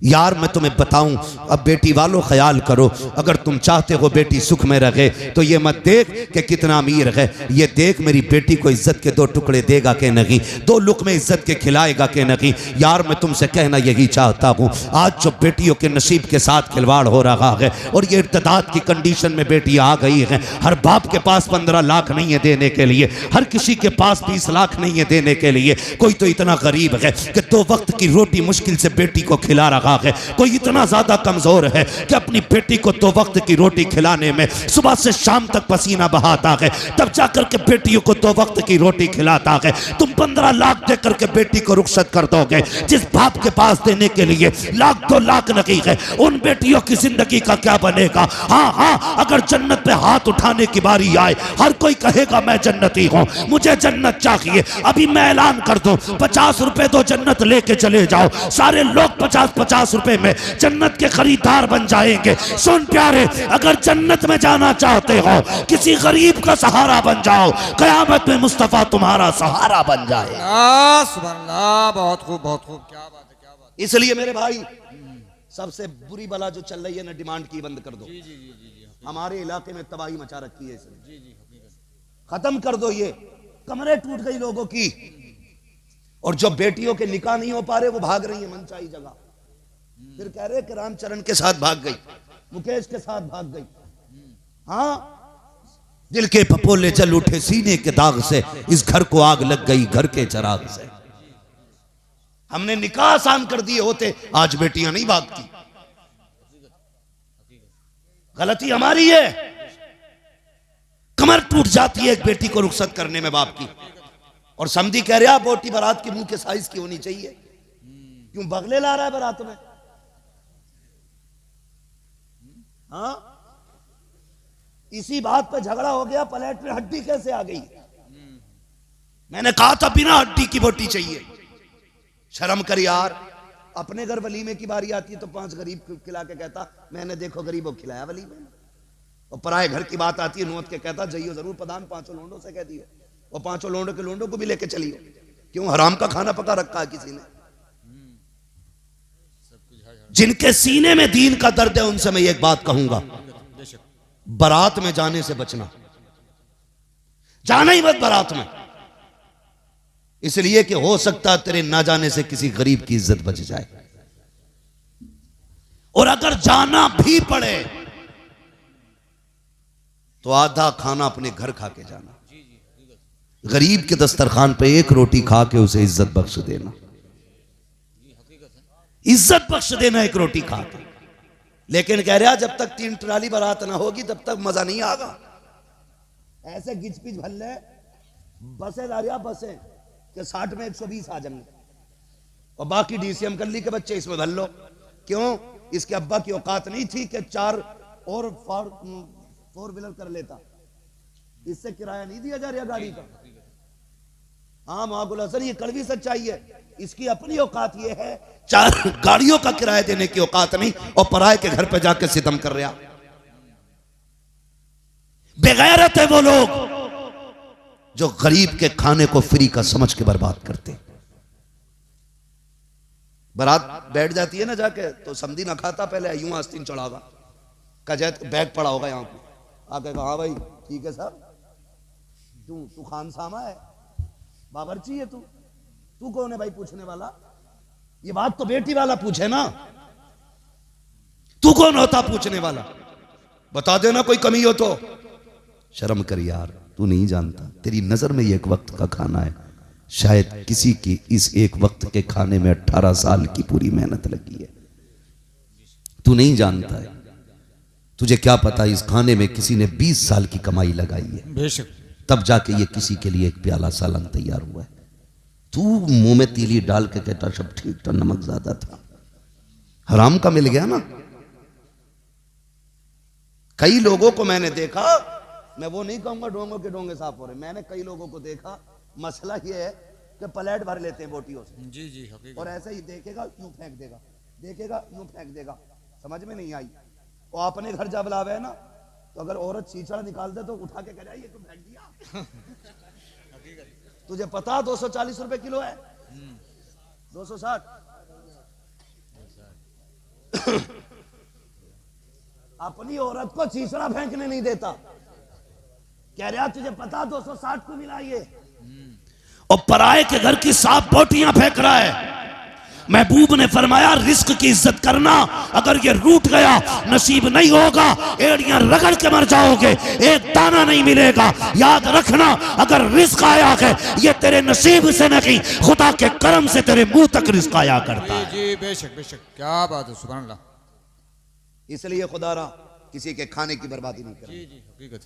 यार मैं तुम्हें बताऊं, अब बेटी वालों ख्याल करो, अगर तुम चाहते हो बेटी सुख में रहे तो ये मत देख कि कितना अमीर है, ये देख मेरी बेटी को इज्जत के 2 टुकड़े देगा कि नहीं, 2 लुक़्मे इज्जत के खिलाएगा कि नहीं। यार मैं तुमसे कहना यही चाहता हूं, आज जो बेटियों के नसीब के साथ खिलवाड़ हो रहा है और ये इर्तदाद की कंडीशन में बेटी आ गई है। हर बाप के पास 15 लाख नहीं है देने के लिए, हर किसी के पास 20 लाख नहीं है देने के लिए। कोई तो इतना गरीब है कि 2 वक्त की रोटी मुश्किल से बेटी को खिला रहा है, कोई इतना ज्यादा कमजोर है कि अपनी बेटी को 2 वक्त की रोटी खिलाने में सुबह से शाम तक पसीना बहाता है, तब जाकर के बेटियों को 2 वक्त की रोटी खिलाता है। तुम 15 लाख देकर के बेटी को रुखसत कर दोगे, जिस बाप के पास देने के लिए 1-2 लाख नहीं है, उन बेटियों की जिंदगी का क्या बनेगा? हाँ, अगर जन्नत पे हाथ उठाने की बारी आए, हर कोई कहेगा मैं जन्नती हूं, मुझे जन्नत चाहिए। अभी मैं ऐलान कर दूं, 50 रुपए दो, जन्नत लेके चले जाओ। सारे लोग 50-50 रुपए में जन्नत के खरीदार बन जाएंगे। सुन प्यारे, अगर जन्नत में जाना चाहते हो, किसी गरीब का सहारा बन जाओ, कयामत में मुस्तफा तुम्हारा सहारा बन जाए। सुभान अल्लाह, बहुत खूब, बहुत खूब, क्या बात है, क्या बात है। इसलिए मेरे भाई, सबसे बुरी बला जो चल रही है ना, डिमांड की बंद कर दो। हमारे इलाके में तबाही मचा रखी है इसने, खत्म कर दो। ये कमरे टूट गई लोगों की, और जो बेटियों के निकाह नहीं हो पा रहे वो भाग रही है मनचाही जगह। फिर कह रहे कि रामचरण के साथ भाग गई, मुकेश के साथ भाग गई। हाँ, दिल के पपोले जल उठे सीने के दाग से, इस घर को आग लग गई घर के चराग से। हमने निकाह आसान कर दिए होते, आज बेटियां नहीं भागती। गलती हमारी है, कमर टूट जाती है एक बेटी को रुखसत करने में बाप की। और समधी कह रहा बोटी बारात के मुंह के साइज की होनी चाहिए, क्यों बगले ला रहा है बारात में? हाँ, इसी बात पे झगड़ा हो गया, प्लेट में हड्डी कैसे आ गई? मैंने कहा था बिना हड्डी की बोटी चाहिए। शर्म कर यार, अपने घर वलीमे की बारी आती है तो 5 गरीब खिला के कहता मैंने देखो गरीबों को खिलाया वलीमे में। और पराए घर की बात आती है, नुअत के कहता जइयो जरूर प्रधान, 5 लोंडों से कह दियो, और 5 लोंडों के लोंडों को भी लेके चलियो। क्यों? हराम का खाना पका रखा है किसी ने। जिनके सीने में दीन का दर्द है उनसे मैं एक बात कहूंगा, बारात में जाने से बचना, जाना ही मत बारात में, इसलिए कि हो सकता है तेरे ना जाने से किसी गरीब की इज्जत बच जाए। और अगर जाना भी पड़े तो आधा खाना अपने घर खा के जाना, गरीब के दस्तरखान पे 1 रोटी खा के उसे इज्जत बख्श देना, इज्जत बख्श देना 1 रोटी खा के। लेकिन कह रहा जब तक 3 ट्राली बारात ना होगी तब तक मजा नहीं आगा। ऐसे गिच पिच भल्ले बसें ला रहा, बसें कि 60 में 120 आ जाएंगे, और बाकी डीसीएम गली के बच्चे इसमें भर लो। क्यों? इसके अब्बा की औकात नहीं थी कि 4 और 4 व्हीलर कर लेता, इससे किराया नहीं दिया जा रहा गाड़ी का। हाँ महागुल हसन, ये कड़वी सच्चाई है। इसकी अपनी औकात ये है, 4 गाड़ियों का किराया देने की औकात नहीं, और पराये के घर पे जाके सितम कर रहा। बेगैरत है वो लोग जो गरीब के खाने को फ्री का समझ के बर्बाद करते। बारात बैठ जाती है ना जाके, तो समधी ना खाता, पहले यूं आस्तीन चढ़ावा, कजैत बैग पड़ा होगा यहाँ पे, आके कहा हाँ भाई ठीक है साहब, तू खान सामा है, बावर्ची है, तू कौन है भाई पूछने वाला? ये बात तो बेटी वाला पूछे ना, तू कौन होता पूछने वाला? बता देना कोई कमी हो तो। शर्म कर यार, तू नहीं जानता, तेरी नजर में ये एक वक्त का खाना है, शायद किसी की इस एक वक्त के खाने में 18 साल की पूरी मेहनत लगी है। तू नहीं जानता है, तुझे क्या पता इस खाने में किसी ने 20 साल की कमाई लगाई है, बेशक। तब जाके ये किसी के लिए एक प्याला सालन तैयार हुआ है। तू मुंह में तीली डाल के कहता सब ठीक था, नमक ज्यादा था, हराम का मिल गया ना। कई लोगों को मैंने देखा, मैं वो नहीं कहूंगा डोंगों के डोंगे साफ हो रहे, मैंने कई लोगों को देखा, मसला ये है कि प्लेट भर लेते हैं बोटियों से, जी जी हकीकत। और ऐसे ही देखेगा यूं फेंक देगा, देखेगा यूं फेंक देगा, समझ में नहीं आई। और अपने घर जब लावे है ना, तो अगर औरत चीचड़ा निकाल दे तो उठा के कह जाए ये तुम फेंक दिया। तुझे पता 240 रुपए किलो है, 260। अपनी औरत को चीचड़ा फेंकने नहीं देता, कह रहा तुझे पता 260 को मिला ये, और पराये के घर की साफ बोटियां फेंक रहा है। महबूब ने फरमाया रिस्क की इज्जत करना, अगर ये रूठ गया नसीब नहीं होगा, एड़ियां रगड़ के मर जाओगे, एक दाना नहीं मिलेगा। याद रखना अगर रिस्क आया है ये तेरे नसीब से नहीं, खुदा के करम से तेरे मुंह तक रिस्क आया करता है। जी बेशक बेशक, क्या बात है, सुभान अल्लाह। इसलिए खुदा रा किसी के खाने की बर्बादी नहीं करे। जी जी हकीकत।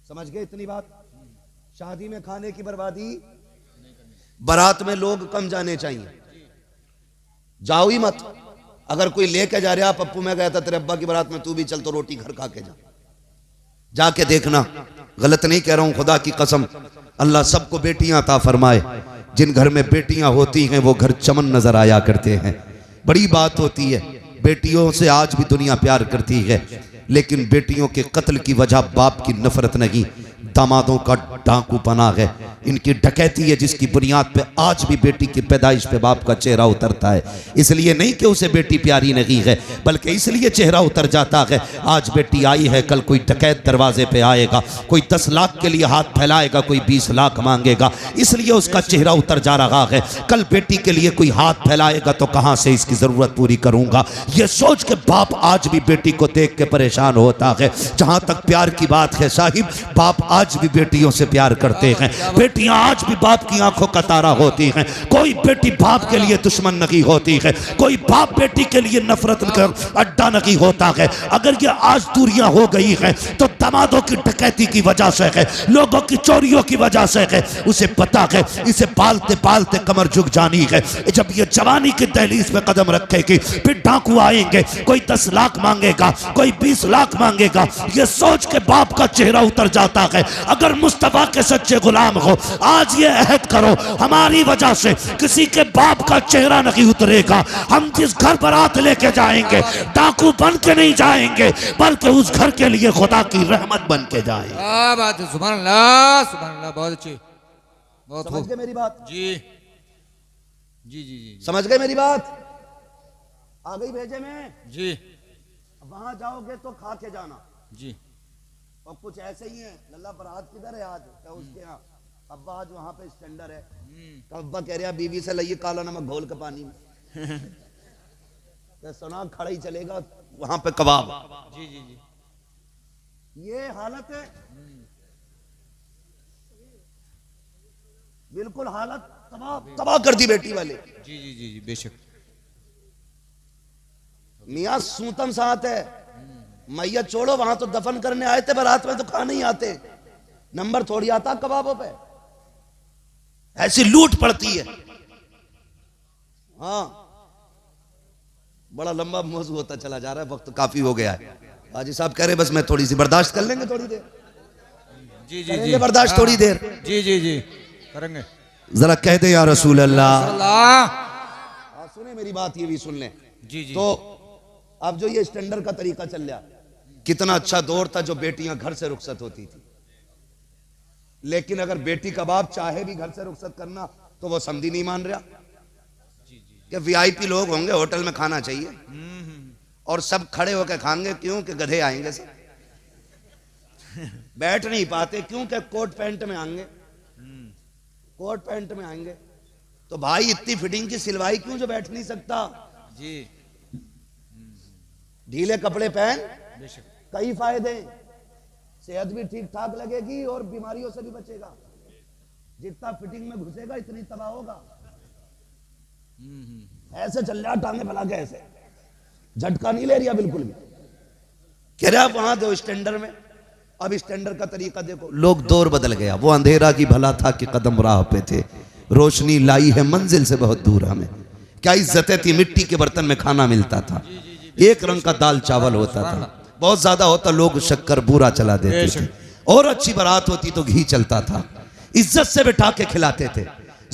समझ गए इतनी बात? शादी में खाने की बर्बादी, बारात में लोग कम जाने चाहिए, जाओ ही मत। अगर कोई लेके जा रहा, पप्पू मैं गया था तेरे अब्बा की बारात में, तू भी चल तो रोटी घर खा के जा, जाके देखना। गलत नहीं कह रहा हूं, खुदा की कसम। अल्लाह सबको बेटियां अता फरमाए, जिन घर में बेटियां होती हैं वो घर चमन नजर आया करते हैं। बड़ी बात होती है, बेटियों से आज भी दुनिया प्यार करती है, लेकिन बेटियों के कत्ल की वजह बाप की नफरत नहीं, दामादों का डाकूपना है, इनकी डकैती है, जिसकी बुनियाद पे आज भी बेटी की पैदाइश पे बाप का चेहरा उतरता है। इसलिए नहीं कि उसे बेटी प्यारी नहीं है, बल्कि इसलिए चेहरा उतर जाता है। आज बेटी आई है, कल कोई डकैत दरवाजे पे आएगा, कोई 10 लाख के लिए हाथ फैलाएगा, कोई 20 लाख मांगेगा, इसलिए उसका चेहरा उतर जा रहा है। कल बेटी के लिए कोई हाथ फैलाएगा तो कहां से इसकी जरूरत पूरी करूंगा, यह सोच के बाप आज भी बेटी को देख के परेशान होता है। जहां तक प्यार की बात है साहिब, बाप आज भी बेटियों से प्यार करते हैं, बेटियां आज भी बाप की आंखों का तारा होती हैं। कोई बेटी बाप के लिए दुश्मन नहीं होती है, कोई बाप बेटी के लिए नफरत का अड्डा नहीं होता है। अगर ये आज दूरियां हो गई है तो दामादों की डकैती की वजह से है, लोगों की चोरियों की वजह से है। उसे पता है इसे पालते पालते कमर झुक जानी है। जब ये जवानी की दहलीज पे कदम रखेगी, फिर डाकू आएंगे, कोई 10 लाख मांगेगा, कोई 20 लाख मांगेगा। ये सोच के बाप का चेहरा उतर जाता है। अगर मुस्तफा के सच्चे गुलाम हो, आज ये अहद करो, हमारी वजह से किसी के बाप का चेहरा नहीं उतरेगा। हम जिस घर बारात लेके जाएंगे, डाकू बन के नहीं जाएंगे, बल्कि उस घर के लिए खुदा की रहमत बन के जाएंगे। क्या बात है, सुभान अल्लाह सुभान अल्लाह, बहुत अच्छी, बहुत समझ गए मेरी बात? जी जी जी जी समझ गए मेरी बात? आ गई भेजे में? जी वहां जाओगे तो खा के जाना जी। और कुछ ऐसे ही है। लल्ला फरहाद किधर है आज? क्या उसके यहाँ अब्बा आज वहां पे स्टैंडर है, तो अब्बा कह रहा बीवी से लाइए काला नमक घोल के पानी में। तो सुना खड़ा ही चलेगा वहां पे कबाब। जी जी जी, ये हालत है, बिल्कुल हालत तबाह कर दी बेटी वाले। जी जी जी जी बेशक। मियाँ सूतन साथ है, मैयत छोड़ो, वहां तो दफन करने आए थे, बारात में तो खा नहीं आते। नंबर थोड़ी आता कबाबों पे, ऐसी लूट पड़ती है। हाँ, बड़ा लंबा मौजू होता चला जा रहा है, वक्त काफी हो गया है। हाजी साहब कह रहे बस मैं थोड़ी सी बर्दाश्त कर लेंगे, थोड़ी देर जी जी जी, बर्दाश्त थोड़ी देर। जी जी जी करेंगे। जरा कह दे या रसूल अल्लाह। अल्लाह, सुने मेरी बात, ये भी सुन लें। जी जी। तो अब जो ये स्टैंडर्ड का तरीका चल रहा, कितना अच्छा दौर था जो बेटियां घर से रुखसत होती थी। लेकिन अगर बेटी का बाप चाहे भी घर से रुखसत करना तो वो समझी नहीं मान रहा कि वीआईपी लोग होंगे, होटल में खाना चाहिए और सब खड़े होकर खाएंगे, क्यों कि गधे आएंगे सब। बैठ नहीं पाते क्योंकि कोट पैंट में आएंगे, कोट पैंट में आएंगे। तो भाई इतनी फिटिंग की सिलवाई क्यों जो बैठ नहीं सकता? जी, ढीले कपड़े पहन, बेशक। कई फायदे, सेहत भी ठीक ठाक लगेगी और बीमारियों से भी बचेगा। जितना फिटिंग में घुसेगा इतनी तबाह होगा। ऐसे चल रहा टांगे फैला के, ऐसे झटका नहीं ले रही बिल्कुल भी। कह रहे आप वहां दो स्टैंडर्ड में, अब स्टैंडर्ड का तरीका देखो। लोग दौर बदल गया, वो अंधेरा की भला था कि कदम राह पे थे, रोशनी लाई है मंजिल से बहुत दूर हमें। क्या इज्जतें थी, मिट्टी के बर्तन में खाना मिलता था, एक रंग का दाल चावल होता था, बहुत ज्यादा होता लोग शक्कर बूरा चला देते थे, और अच्छी बारात होती तो घी चलता था, इज्जत से बैठा के खिलाते थे,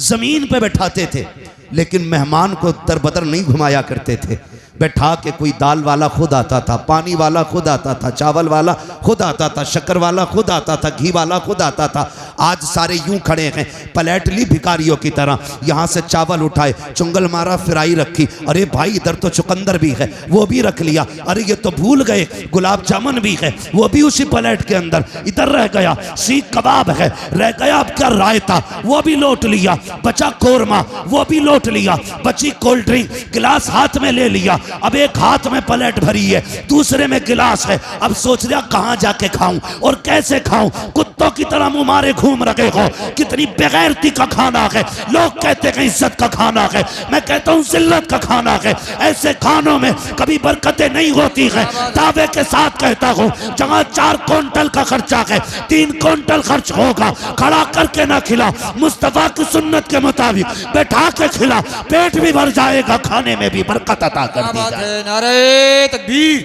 जमीन पे बैठाते थे, लेकिन मेहमान को दरबदर नहीं घुमाया करते थे। बैठा के कोई दाल वाला खुद आता था, पानी वाला खुद आता था, चावल वाला खुद आता था, शक्कर वाला खुद आता था, घी वाला खुद आता था। आज सारे यूं खड़े हैं, प्लेट ली भिखारियों की तरह, यहाँ से चावल उठाए, चुंगल मारा, फ्राई रखी, अरे भाई इधर तो चुकंदर भी है वो भी रख लिया, अरे ये तो भूल गए गुलाब जामुन भी है वो भी उसी प्लेट के अंदर, इधर रह गया सीख कबाब है, रह गया अब क्या रायता वो भी लौट लिया, बचा कोरमा वो भी लौट लिया, बची कोल्ड ड्रिंक गिलास हाथ में ले लिया, अब एक हाथ में प्लेट भरी है दूसरे में गिलास है, अब सोच रहा कहां जाके खाऊं और कैसे खाऊं, कुत्तों की तरह मुंह मारे घूम रहे हो, कितनी बेगैरती का खाना है। लोग कहते हैं इज्जत का खाना है, मैं कहता हूं जिल्लत का खाना है। ऐसे खानों में कभी बरकतें नहीं होती है। दावे के साथ कहता हूं जहां 4 क्विंटल का खर्चा है 3 क्विंटल खर्च होगा, खड़ा करके ना खिला, मुस्तफा की सुन्नत के मुताबिक बैठा के खिला, पेट भी भर जाएगा, खाने में भी बरकत अता कर दी जाए। नारे तकबीर,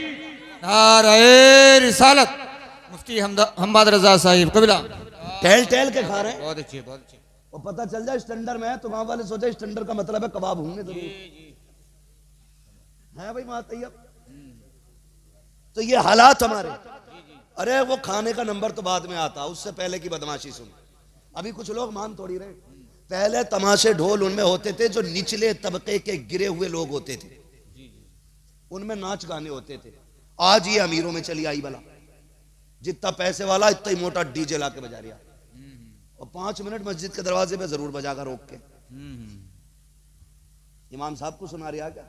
नारे रिसालत। मुफ्ती हम्मद रजा साहिब कबिला टहल टहल के खा रहे हैं, बहुत अच्छी बहुत अच्छी। और पता चल जाए स्टैंडर्ड में है तो वहां वाले सोचे स्टैंडर्ड का मतलब है कबाब होंगे जरूर है भाई वहां तैयब। तो ये हालात हमारे, अरे वो खाने का नंबर तो बाद में आता, उससे पहले की बदमाशी सुन। अभी कुछ लोग मान थोड़ी रहे, पहले तमाशे ढोल उनमें होते थे जो निचले तबके के गिरे हुए लोग होते थे, उनमें नाच गाने होते थे। आज ये अमीरों में चली आई बला, जितना पैसे वाला इतना ही मोटा डीजे ला के बजा रहा, और 5 मिनट मस्जिद के दरवाजे पे जरूर बजाकर रोक के। इमाम साहब को सुना रहा क्या,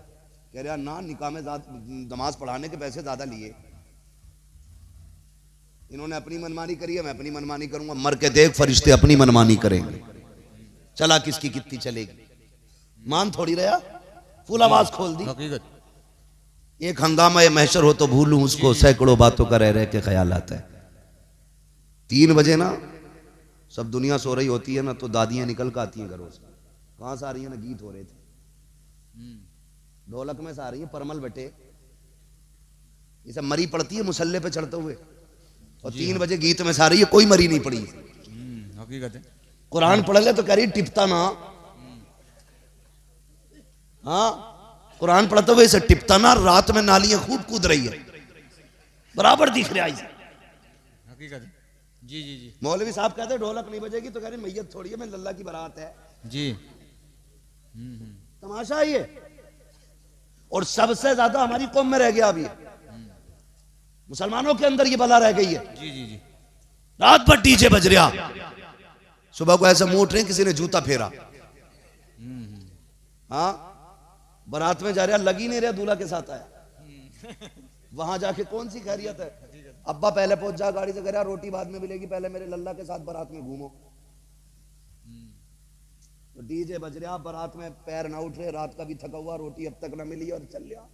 कह रहा ना निकाह में नमाज पढ़ाने के पैसे ज्यादा लिए, इन्होंने अपनी मनमानी करी है, मैं अपनी मनमानी करूंगा, मर के देख फरिश्ते अपनी मनमानी करेंगे, चला किसकी कितनी चलेगी। मान थोड़ी रहा, फुल आवाज खोल दी। एक हंगामा ये महशर हो तो भूलूं उसको, सैकड़ों बातों का रह रह के ख्याल आता है। 3 बजे ना सब दुनिया सो रही होती है ना, तो दादियां निकल कर आती हैं घरों से, कहां से आ रही है ना, गीत हो रहे थे, ढोलक में से आ रही है, परमल बेटे ये सब मरी पड़ती है मुसल्ले पे चढ़ते हुए, और 3 बजे गीत में से आ रही है, कोई मरी नहीं पड़ी। हकीकत है, कुरान पढ़ ले तो कह रही टिपता ना, हाँ कुरान पढ़ते हुए इसे टिपता ना, रात में नालियां खूब कूद रही है, बराबर दिख रहा है। हकीकत है, जी जी जी। मौलवी साहब कहते ढोलक नहीं बजेगी तो कह रहे मैयत थोड़ी है, मैं लल्ला की बारात है जी। तमाशा ये, और सबसे ज्यादा हमारी कौम में रह गया अभी, मुसलमानों के अंदर ये बला रह गई है। जी जी जी। रात भर डीजे बज रहा, सुबह को ऐसा मुंह उठ रहे किसी ने जूता फेरा, हाँ बारात में जा रहा, लग ही नहीं रहा दूल्हा के साथ आया, वहां जाके कौन सी खैरियत है। अब्बा पहले पहुंच जा गाड़ी से, कह रहा रोटी बाद में मिलेगी, पहले मेरे लल्ला के साथ बारात में घूमो। तो डीजे बज रहा, बारात में पैर ना उठ रहे, रात का भी थका हुआ, रोटी अब तक ना मिली और चल रहा,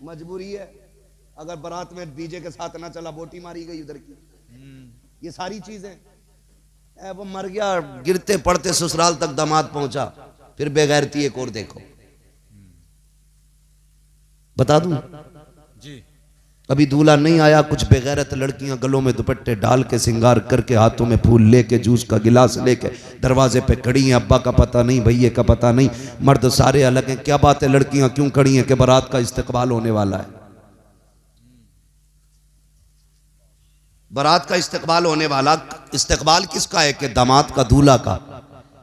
मजबूरी है। अगर बारात में डीजे के साथ ना चला, बोटी मारी गई उधर की, ये सारी चीजें। वो मर गया, गिरते पड़ते ससुराल तक दामाद पहुंचा, फिर बेगैरती एक और देखो। बता दूं जी, अभी दूल्हा नहीं आया, कुछ बेगैरत लड़कियां गलों में दुपट्टे डाल के सिंगार करके, हाथों में फूल लेके, जूस का गिलास लेके दरवाजे पे खड़ी हैं। अब्बा का पता नहीं, भैये का पता नहीं, मर्द सारे अलग हैं। क्या बात है, लड़कियां क्यों खड़ी हैं? कि बारात का इस्तकबाल होने वाला है। बारात का इस्तकबाल होने वाला, इस्तकबाल किसका है? कि दामाद का, दूल्हा का।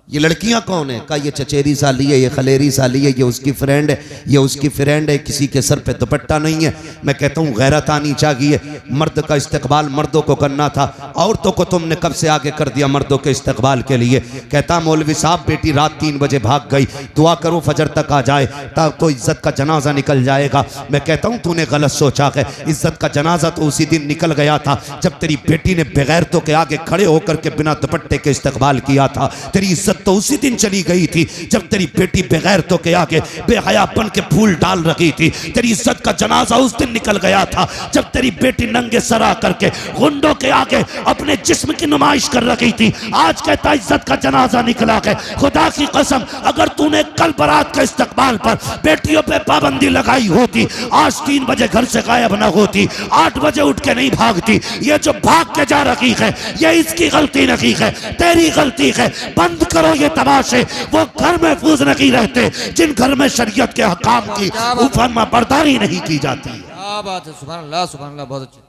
ये लड़कियां कौन है? कहा ये चचेरी साली है, ये खलेरी साली है, ये उसकी फ्रेंड है, ये उसकी फ्रेंड है, किसी के सर पे दुपट्टा नहीं है। मैं कहता हूँ गैरत आनी चाहिए। मर्द का इस्तकबाल मर्दों को करना था, औरतों को तुमने कब से आगे कर दिया मर्दों के इस्तकबाल के लिए। कहता मौलवी साहब बेटी रात 3 बजे भाग गई, दुआ करो फजर तक आ जाए तो इज्जत का जनाजा निकल जाएगा। मैं कहता हूँ तूने गलत सोचा है, इज्जत का जनाजा तो उसी दिन निकल गया था जब तेरी बेटी ने बेगैरतों के आगे खड़े होकर के बिना दुपट्टे के इस्तकबाल किया था। तेरी इज्जत तो उसी दिन चली गई थी जब तेरी बेटी बेगैरतों के आगे बेहया बन के फूल डाल रही थी। तेरी इज्जत का जनाजा उस दिन निकल गया था जब तेरी बेटी नंगे सरा करके गुंडों के आगे अपने जिस्म की नुमाइश कर रही थी। आज कहता इज्जत का जनाजा निकला है। खुदा की कसम अगर तूने कल बारात के इस्तकबाल पर बेटियों पे पाबंदी लगाई होती, आज 3 बजे घर से गायब न होती, 8 बजे उठ के नहीं भागती। ये जो भाग के जा रही है ये इसकी गलती नहीं है, तेरी गलती है। बंद करो ये तमाशे। वो घर महफूज नहीं रहते जिन घर में शरीयत के हकाम की फरमा बरदारी नहीं की जाती। क्या बात है, सुभान अल्लाह सुभान अल्लाह, बहुत अच्छे।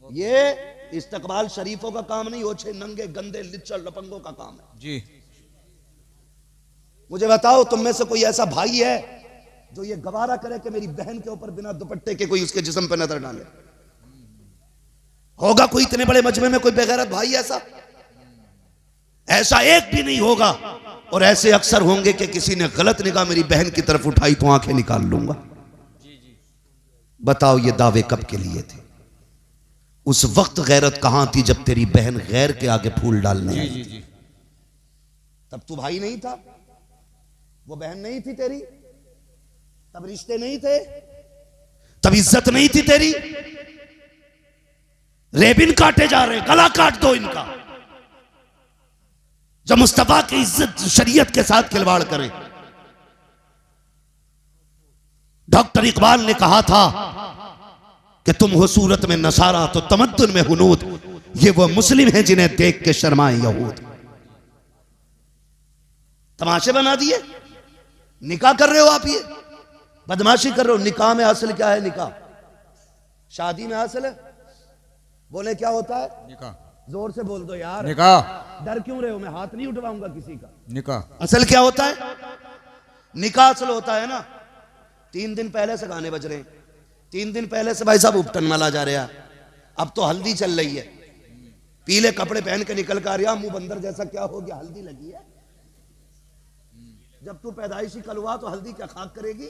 ये इस्तकबाल शरीफों का काम नहीं, ओछे नंगे गंदे लिच्चर लपंगों का काम है। जी मुझे बताओ तुम में से कोई ऐसा भाई है जो ये गवारा करे कि मेरी बहन के ऊपर बिना दुपट्टे के कोई उसके जिस्म पे नजर डाले? होगा कोई इतने बड़े मजमे में कोई बेगैरत भाई ऐसा? ऐसा एक भी नहीं होगा। और ऐसे अक्सर होंगे कि किसी ने गलत निगाह मेरी बहन की तरफ उठाई तो आंखें निकाल लूंगा। बताओ ये दावे कब के लिए थे? उस वक्त गैरत कहां थी जब तेरी बहन गैर के आगे फूल डालने आई? जी जी, तब तू भाई नहीं था, वो बहन नहीं थी तेरी, तब रिश्ते नहीं थे, तब इज्जत नहीं थी तेरी। रेबिन काटे जा रहे, गला काट दो इनका जब मुस्तफा की इज्जत शरीयत के साथ खिलवाड़ करें। डॉक्टर इकबाल ने कहा था कि तुम हो सूरत में नसारा तो तमद्दुन में हुनूद, ये वो मुस्लिम हैं जिन्हें देख के शर्माए यहूद। तमाशे बना दिए, निकाह कर रहे हो आप, ये बदमाशी कर रहे हो। निकाह में असल क्या है? निकाह शादी में असल है। बोले क्या होता है? निकाह। जोर से बोल दो यार। निकाह। डर क्यों रहे हो? मैं हाथ नहीं उठवाऊंगा किसी का। निकाह असल क्या होता है? निकाह असल होता है ना, 3 दिन पहले से गाने बज रहे हैं, 3 दिन पहले से भाई साहब उपटन माला जा रहा है। अब तो हल्दी चल रही है, पीले कपड़े पहन के निकल कर आ, मुंह बंदर जैसा क्या हो गया, हल्दी लगी है। जब तू पैदाइशी कल हुआ तो हल्दी क्या खाक करेगी?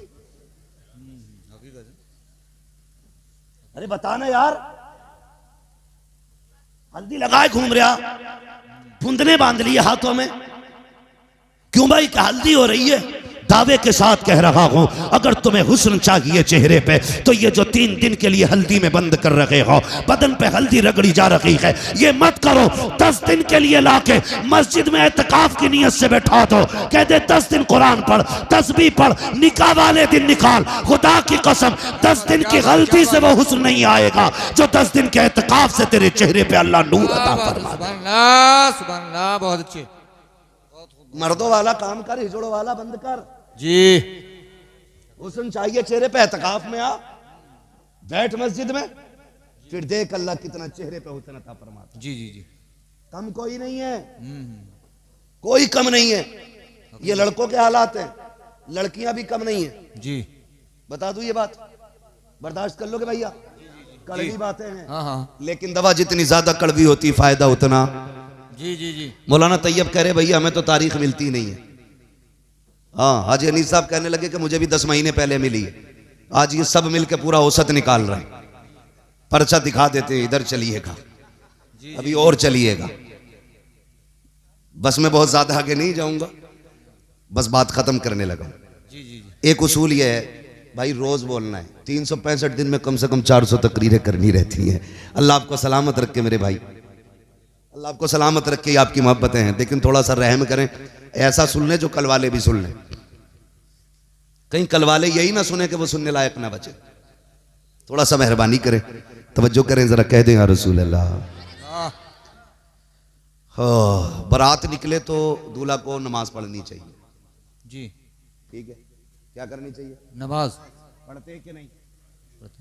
अरे बताना यार, हल्दी लगाए घूम रहा, फुंदने बांध लिए हाथों में, क्यों भाई? क्या हल्दी हो रही है? दावे के साथ कह रहा हूं, अगर तुम्हें हुस्न चाहिए चेहरे पे तो ये जो 3 दिन के लिए हल्दी में बंद कर रहे हो, बदन पे हल्दी रगड़ी जा रही है, ये मत करो। 10 दिन के लिए लाके मस्जिद में एतकाफ की नियत से बैठा दो, कह दे 10 दिन कुरान पढ़, तस्बीह पढ़, निकाह वाले दिन निकाल। खुदा की कसम 10 दिन की गलती से वो हुस्न नहीं आएगा जो 10 दिन के एतकाफ से तेरे चेहरे पे अल्लाह नूर अता फरमा। सुभान अल्लाह सुभान अल्लाह, बहुत अच्छे। मर्दों वाला काम कर, हिजड़ों वाला बंद कर। जी हुस्न चाहिए चेहरे पे, एतकाफ में आ, बैठ मस्जिद में, फिर देख अल्लाह कितना चेहरे पे हुस्न अता फरमाता। जी जी जी, कम कोई नहीं है, कोई कम नहीं है। ये लड़कों के हालात हैं, लड़कियां भी कम नहीं है। जी बता दूं ये बात, बर्दाश्त कर लोगे भैया? कड़वी बातें हैं, हाँ हाँ, लेकिन दवा जितनी ज्यादा कड़वी होती फायदा उतना। जी जी जी, मौलाना तैयब कह रहे भैया हमें तो तारीख मिलती नहीं है। हाँ, हाजी अनीस साहब कहने लगे कि मुझे भी 10 महीने पहले मिली है। आज ये सब मिलकर पूरा औसत निकाल रहे हैं, पर्चा दिखा देते हैं, इधर चलिएगा, अभी और चलिएगा। बस मैं बहुत ज्यादा आगे नहीं जाऊंगा, बस बात खत्म करने लगा। जी जी, एक उसूल यह है भाई, रोज बोलना है। 365 दिन में कम से कम 400 तकरीरें करनी रहती हैं। अल्लाह आपको सलामत रखे मेरे भाई, अल्लाह आपको सलामत रखे। आपकी मोहब्बतें हैं, लेकिन थोड़ा सा रहम करें, ऐसा सुन लें जो कल वाले भी सुन लें। कहीं कल वाले यही ना सुने कि वो सुनने लायक ना बचे। थोड़ा सा मेहरबानी करें, तवज्जो करें, जरा कह दें या रसूल अल्लाह। हाँ, बारात निकले तो दूल्हा को नमाज पढ़नी चाहिए। जी ठीक है, क्या करनी चाहिए? नमाज पढ़ते कि नहीं?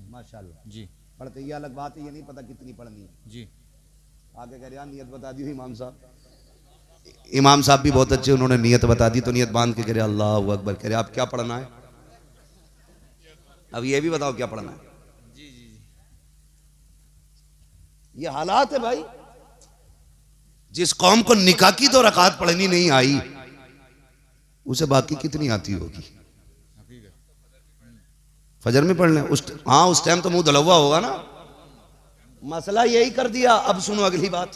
माशाल्लाह जी, पढ़ते। ये अलग बात है, ये नहीं पता कितनी पढ़नी है। जी आगे कह रहे नियत बता दी हुई इमाम साहब। इमाम साहब भी बहुत अच्छे, उन्होंने नियत बता दी, तो नियत बांध के कह रहे अल्लाह अकबर, कह रहे आप क्या पढ़ना है, अब ये भी बताओ क्या पढ़ना है। ये हालात है भाई। जिस कौम को निकाह की 2 रकात पढ़नी नहीं आई, उसे बाकी कितनी आती होगी। फजर में पढ़ लें उस टाइम तो मुंह धलवा होगा ना। मसला यही कर दिया। अब सुनो अगली बात,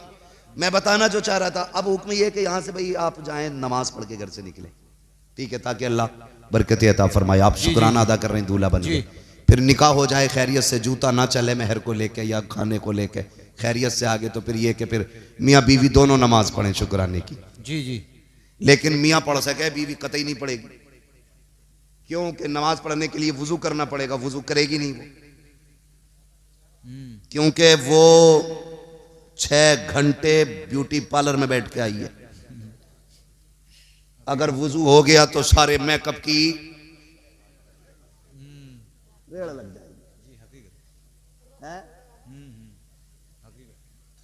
मैं बताना जो चाह रहा था। अब हुक्म ये कि यहां से भाई आप जाएं, नमाज पढ़ के घर से निकले, ठीक है, ताकि अल्लाह बरकत अता फरमाए। आप शुक्राना अदा कर रहे हैं, दूल्हा बन गए, फिर निकाह हो जाए खैरियत से, जूता ना चले मेहर को लेके या खाने को लेके, खैरियत से आगे तो फिर ये कि फिर मियाँ बीवी दोनों नमाज पढ़ें शुक्राने की। जी जी। लेकिन मियाँ पढ़ सके, बीवी कतई नहीं पढ़ेगी, क्योंकि नमाज पढ़ने के लिए वुजू करना पड़ेगा, वुजू करेगी नहीं वो, क्योंकि वो 6 घंटे ब्यूटी पार्लर में बैठ के आई है। अगर वुजू हो गया तो सारे मेकअप की रेड़ लग जाएगी।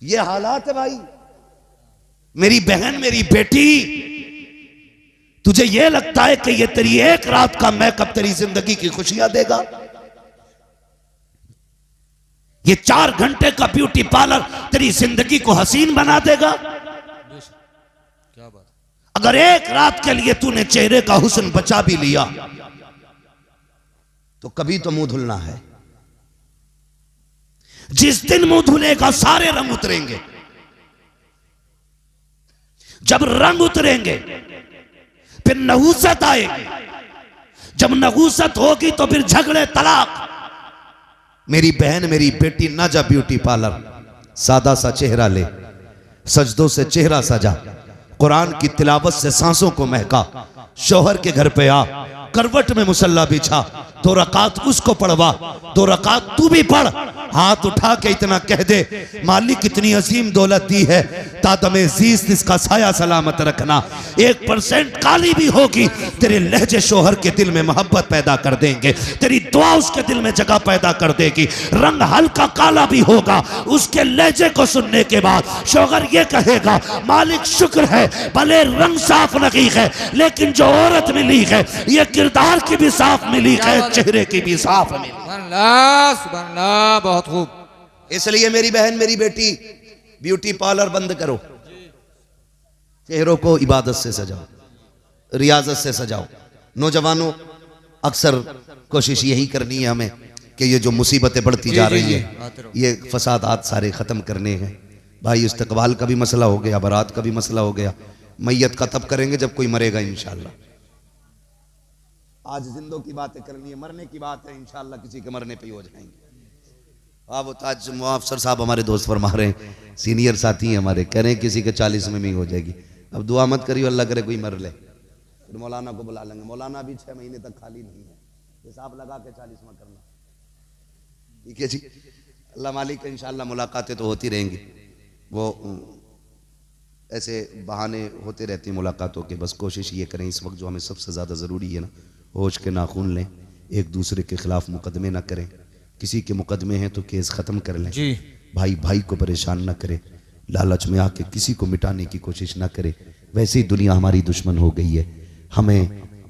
ये हालात है भाई। मेरी बहन, मेरी बेटी, तुझे ये लगता है कि ये तेरी एक रात का मेकअप तेरी जिंदगी की खुशियां देगा? ये 4 घंटे का ब्यूटी पार्लर तेरी जिंदगी को हसीन बना देगा? क्या बात। अगर एक रात के लिए तूने चेहरे का हुस्न बचा भी लिया तो कभी तो मुंह धुलना है। जिस दिन मुंह धुलेगा सारे रंग उतरेंगे। जब रंग उतरेंगे फिर नहूसत आएगी। जब नहूसत होगी तो फिर झगड़े, तलाक। मेरी बहन, मेरी बेटी, ना जा ब्यूटी पार्लर, सादा सा चेहरा ले, सजदों से चेहरा सजा, कुरान की तिलावत से सांसों को महका, शौहर के घर पे आ, करवट में मुसल्ला बिछा, 2 रकात उसको पढ़वा, 2 रकात तू भी पढ़। हाथ उठा के इतना कह दे, मालिक कितनी अजीम दौलत दी है, तादमे जीस्त इसका साया सलामत रखना। 1% काली भी होगी, तेरे लहजे शोहर के दिल में मोहब्बत पैदा कर देंगे, तेरी दुआ उसके दिल में जगह पैदा कर देगी। रंग हल्का काला भी होगा, उसके लहजे को सुनने के बाद शोहर ये कहेगा, मालिक शुक्र है, भले रंग साफ नहीं है लेकिन जो औरत मिली है ये किरदार की भी साफ मिली है, चेहरे की भी साफ मिली। सुभान अल्लाह, बहुत खूब। इसलिए मेरी बहन, मेरी बेटी, ब्यूटी पार्लर बंद करो, चेहरों को इबादत से सजाओ, रियाजत से सजाओ। नौजवानों, अक्सर कोशिश यही करनी है हमें कि ये जो मुसीबतें बढ़ती जा रही है, ये फसादात सारे ख़त्म करने हैं भाई। इस्तकबाल का भी मसला हो गया, बारात का भी मसला हो गया, मैयत का तब करेंगे जब कोई मरेगा इंशाअल्लाह। आज जिंदों की बातें करनी है, मरने की बात है इंशाअल्लाह किसी के मरने पे ही हो जाएंगे। अब ताज मुआफसर साहब हमारे दोस्त फरमा रहे हैं, सीनियर साथी हैं हमारे, कह रहे हैं किसी के 40 में भी हो जाएगी। अब दुआ मत करियो, अल्लाह करे कोई मर ले, फिर मौलाना को बुला लेंगे। मौलाना भी 6 महीने तक खाली नहीं है, हिसाब लगा के 40 में करना, ठीक है जी। अल्लाह मालिक, इंशाअल्लाह मुलाकातें तो होती रहेंगी, वो ऐसे बहाने होते रहते हैं मुलाकातों के। बस कोशिश ये करें इस वक्त जो हमें सबसे ज़्यादा ज़रूरी है ना, होश के नाखून लें, एक दूसरे के खिलाफ मुकदमे ना करें, किसी के मुकदमे हैं तो केस ख़त्म कर लें जी। भाई भाई को परेशान ना करे, लालच में आके किसी को मिटाने की कोशिश ना करे। वैसे ही दुनिया हमारी दुश्मन हो गई है, हमें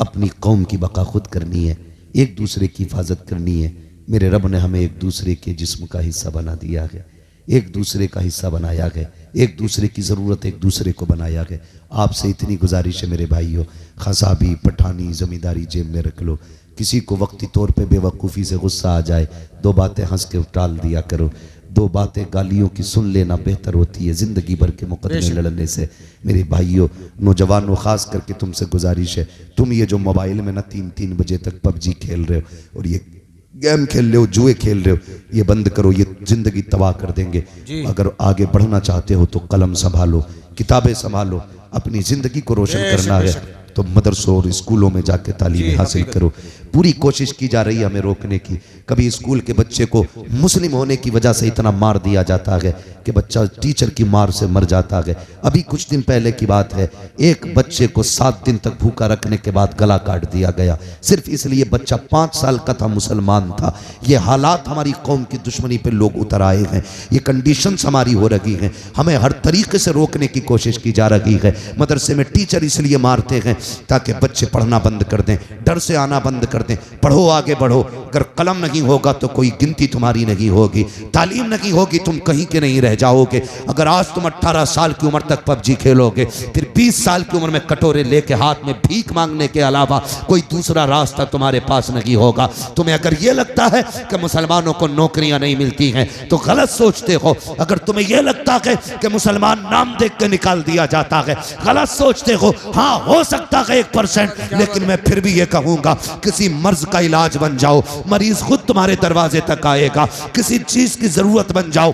अपनी कौम की बका खुद करनी है, एक दूसरे की हिफाजत करनी है। मेरे रब ने हमें एक दूसरे के जिस्म का हिस्सा बना दिया है, एक दूसरे का हिस्सा बनाया गया, एक दूसरे की ज़रूरत एक दूसरे को बनाया गया। आपसे इतनी गुजारिश है मेरे भाइयों, खसाबी पठानी ज़मींदारी जेब में रख लो। किसी को वक्ती तौर पे बेवकूफ़ी से गुस्सा आ जाए, 2 बातें हंस के टाल दिया करो, 2 बातें गालियों की सुन लेना बेहतर होती है ज़िंदगी भर के मुकदमे लड़ने से। मेरे भाइयों, नौजवानों, ख़ास करके तुमसे गुजारिश है, तुम ये जो मोबाइल में ना 3-3 बजे तक पबजी खेल रहे हो और ये गेम खेल रहे हो, जुए खेल रहे हो, ये बंद करो, ये जिंदगी तबाह कर देंगे। अगर आगे बढ़ना चाहते हो तो कलम संभालो, किताबें संभालो, अपनी जिंदगी को रोशन करना है तो मदरसों और स्कूलों में जाके तालीम हासिल करो। पूरी कोशिश की जा रही है हमें रोकने की। कभी स्कूल के बच्चे को मुस्लिम होने की वजह से इतना मार दिया जाता है, कि बच्चा टीचर की मार से मर जाता है। अभी कुछ दिन पहले की बात है, एक बच्चे को 7 दिन तक भूखा रखने के बाद गला काट दिया गया, सिर्फ इसलिए बच्चा 5 साल का था, मुसलमान था। ये हालात हमारी कौम की दुश्मनी पे लोग उतर आए हैं, ये कंडीशंस हमारी हो रही हैं, हमें हर तरीके से रोकने की कोशिश की जा रही है। मदरसे में टीचर इसलिए मारते हैं ताकि बच्चे पढ़ना बंद कर दें, डर से आना बंद कर दें। पढ़ो, आगे बढ़ो, अगर कलम नहीं होगा तो कोई गिनती तुम्हारी नहीं होगी, तालीम नहीं होगी, तुम कहीं के नहीं रह जाओगे। अगर आज तुम 18 साल की उम्र तक पबजी खेलोगे, फिर 20 साल की उम्र में कटोरे लेके हाथ में भीख मांगने के अलावा कोई दूसरा रास्ता तुम्हारे पास नहीं होगा। तुम्हें अगर यह लगता है कि मुसलमानों को नौकरियां नहीं मिलती हैं तो गलत सोचते हो। अगर तुम्हें यह लगता है कि मुसलमान नाम देख के निकाल दिया जाता है, गलत सोचते हो। हाँ, हो सकता है 1%, लेकिन मैं फिर भी यह कहूंगा किसी मर्ज का इलाज बन जाओ, मरीज खुद तुम्हारे दरवाजे तक आएगा। किसी चीज की जरूरत बन जाओ,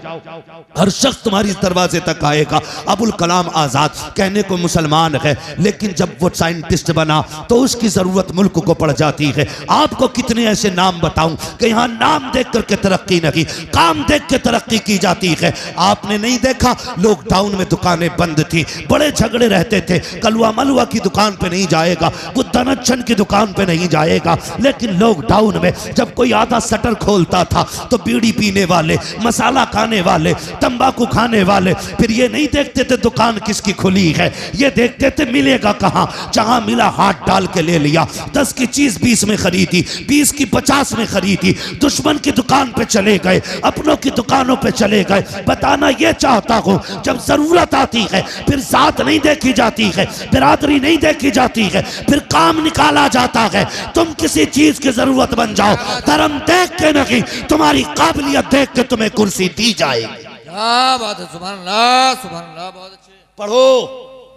हर शख्स तुम्हारी दरवाजे तक आएगा। अबुल कलाम आजाद कहने को मुसलमान है, लेकिन जब वो साइंटिस्ट बना तो उसकी जरूरत मुल्क को पड़ जाती है। आपको कितने ऐसे नाम बताऊं कि यहाँ नाम देख करके तरक्की नहीं, काम देख के तरक्की की जाती है। आपने नहीं देखा, लॉकडाउन में दुकानें बंद थी, बड़े झगड़े रहते थे, कलवा मलवा की दुकान पे नहीं जाएगा, गुद्दानच्छन की दुकान पे नहीं जाएगा। लेकिन लॉकडाउन में जब कोई आधा शटर खोलता था तो बीड़ी पीने वाले, मसाला खाने वाले, तंबाकू खाने वाले फिर ये नहीं देखते थे दुकान किसकी खुली है, ये देखते थे मिलेगा कहां। जहां मिला हाथ डाल के ले लिया। 10 की चीज 20 में खरीदी, 20 की 50 में खरीदी। दुश्मन की दुकान पे चले गए, अपनों की दुकानों पे चले गए। बताना ये चाहता हूं, जब जरूरत आती है फिर जात नहीं देखी जाती है, बिरादरी नहीं देखी जाती है, फिर काम निकाला जाता है। तुम किसी चीज की जरूरत बन जाओ, धर्म देख के नहीं, तुम्हारी काबिलियत देख के तुम्हें कुर्सी दी जाएगी। क्या बात है, सुभान अल्लाह, सुभान अल्लाह, बहुत अच्छे। पढ़ो,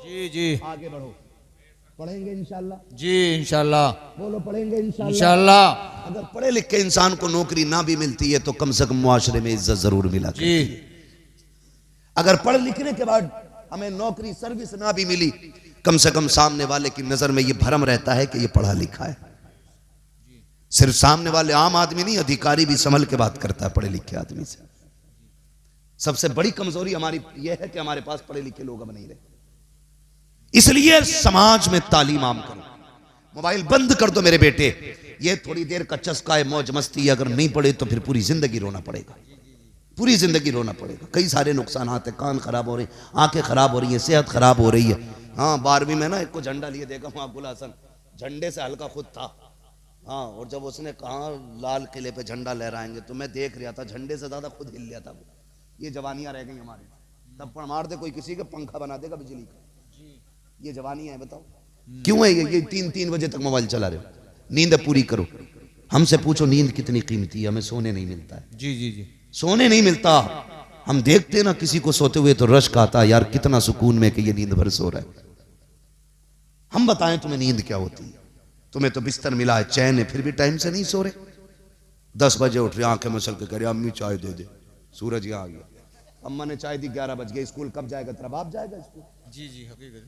जी जी, आगे बढ़ो, पढ़ेंगे इंशाल्लाह। जी इंशाल्लाह, बोलो पढ़ेंगे इंशाल्लाह। इंशाल्लाह। अगर पढ़े लिखे इंसान को नौकरी ना भी मिलती है तो कम से कम मुआशरे में इज्जत जरूर मिला करती है। अगर पढ़ लिखने के बाद हमें नौकरी सर्विस ना भी मिली, कम से कम सामने वाले की नजर में ये भरम रहता है कि ये पढ़ा लिखा है। सिर्फ सामने वाले आम आदमी नहीं, अधिकारी भी संभल के बात करता है पढ़े लिखे आदमी से। सबसे बड़ी कमजोरी हमारी यह है कि हमारे पास पढ़े लिखे लोग अब नहीं रहे। इसलिए समाज में तालीम आम करो। मोबाइल बंद कर दो मेरे बेटे, ये थोड़ी देर का चस्का है, मौज मस्ती। अगर नहीं पढ़े तो फिर पूरी जिंदगी रोना पड़ेगा, पूरी जिंदगी रोना पड़ेगा। कई सारे नुकसान आते, कान खराब हो रहे हैं, आंखें खराब हो रही हैं, सेहत खराब हो रही है। हाँ, 12वीं में ना एक को झंडा लिए देखा हूँ, अब्दुल हसन झंडे से हल्का खुद था। हाँ, और जब उसने कहा लाल किले पे झंडा लहराएंगे तो मैं देख रहा था, झंडे से ज्यादा खुद हिल लिया था वो। ये जवानियां रह गई हमारे, थप्पड़ मार दे कोई किसी के, पंखा बना देगा बिजली का। ये जवानियां है, बताओ क्यों है ये 3-3 बजे तक मोबाइल चला रहे हो? नींद पूरी करो। हमसे पूछो नींद कितनी कीमती है, हमें सोने नहीं मिलता है। जी जी जी, सोने नहीं मिलता। हम देखते ना किसी को सोते हुए तो रश्क आता, यार कितना सुकून में कि ये नींद भर सो रहा है। हम बताएं तुम्हें नींद क्या होती है? तुम्हें तो बिस्तर मिला है, चैन है, फिर भी टाइम से नहीं सो रहे। 10 बजे उठ रहे, आंखें मसल के कह रहे अम्मी चाय दे दे, सूरज यहाँ आ गया। अम्मा ने चाय दी, 11 बज गए। स्कूल कब जाएगा तेरा बाप? जाएगा स्कूल। जी जी, हकीकत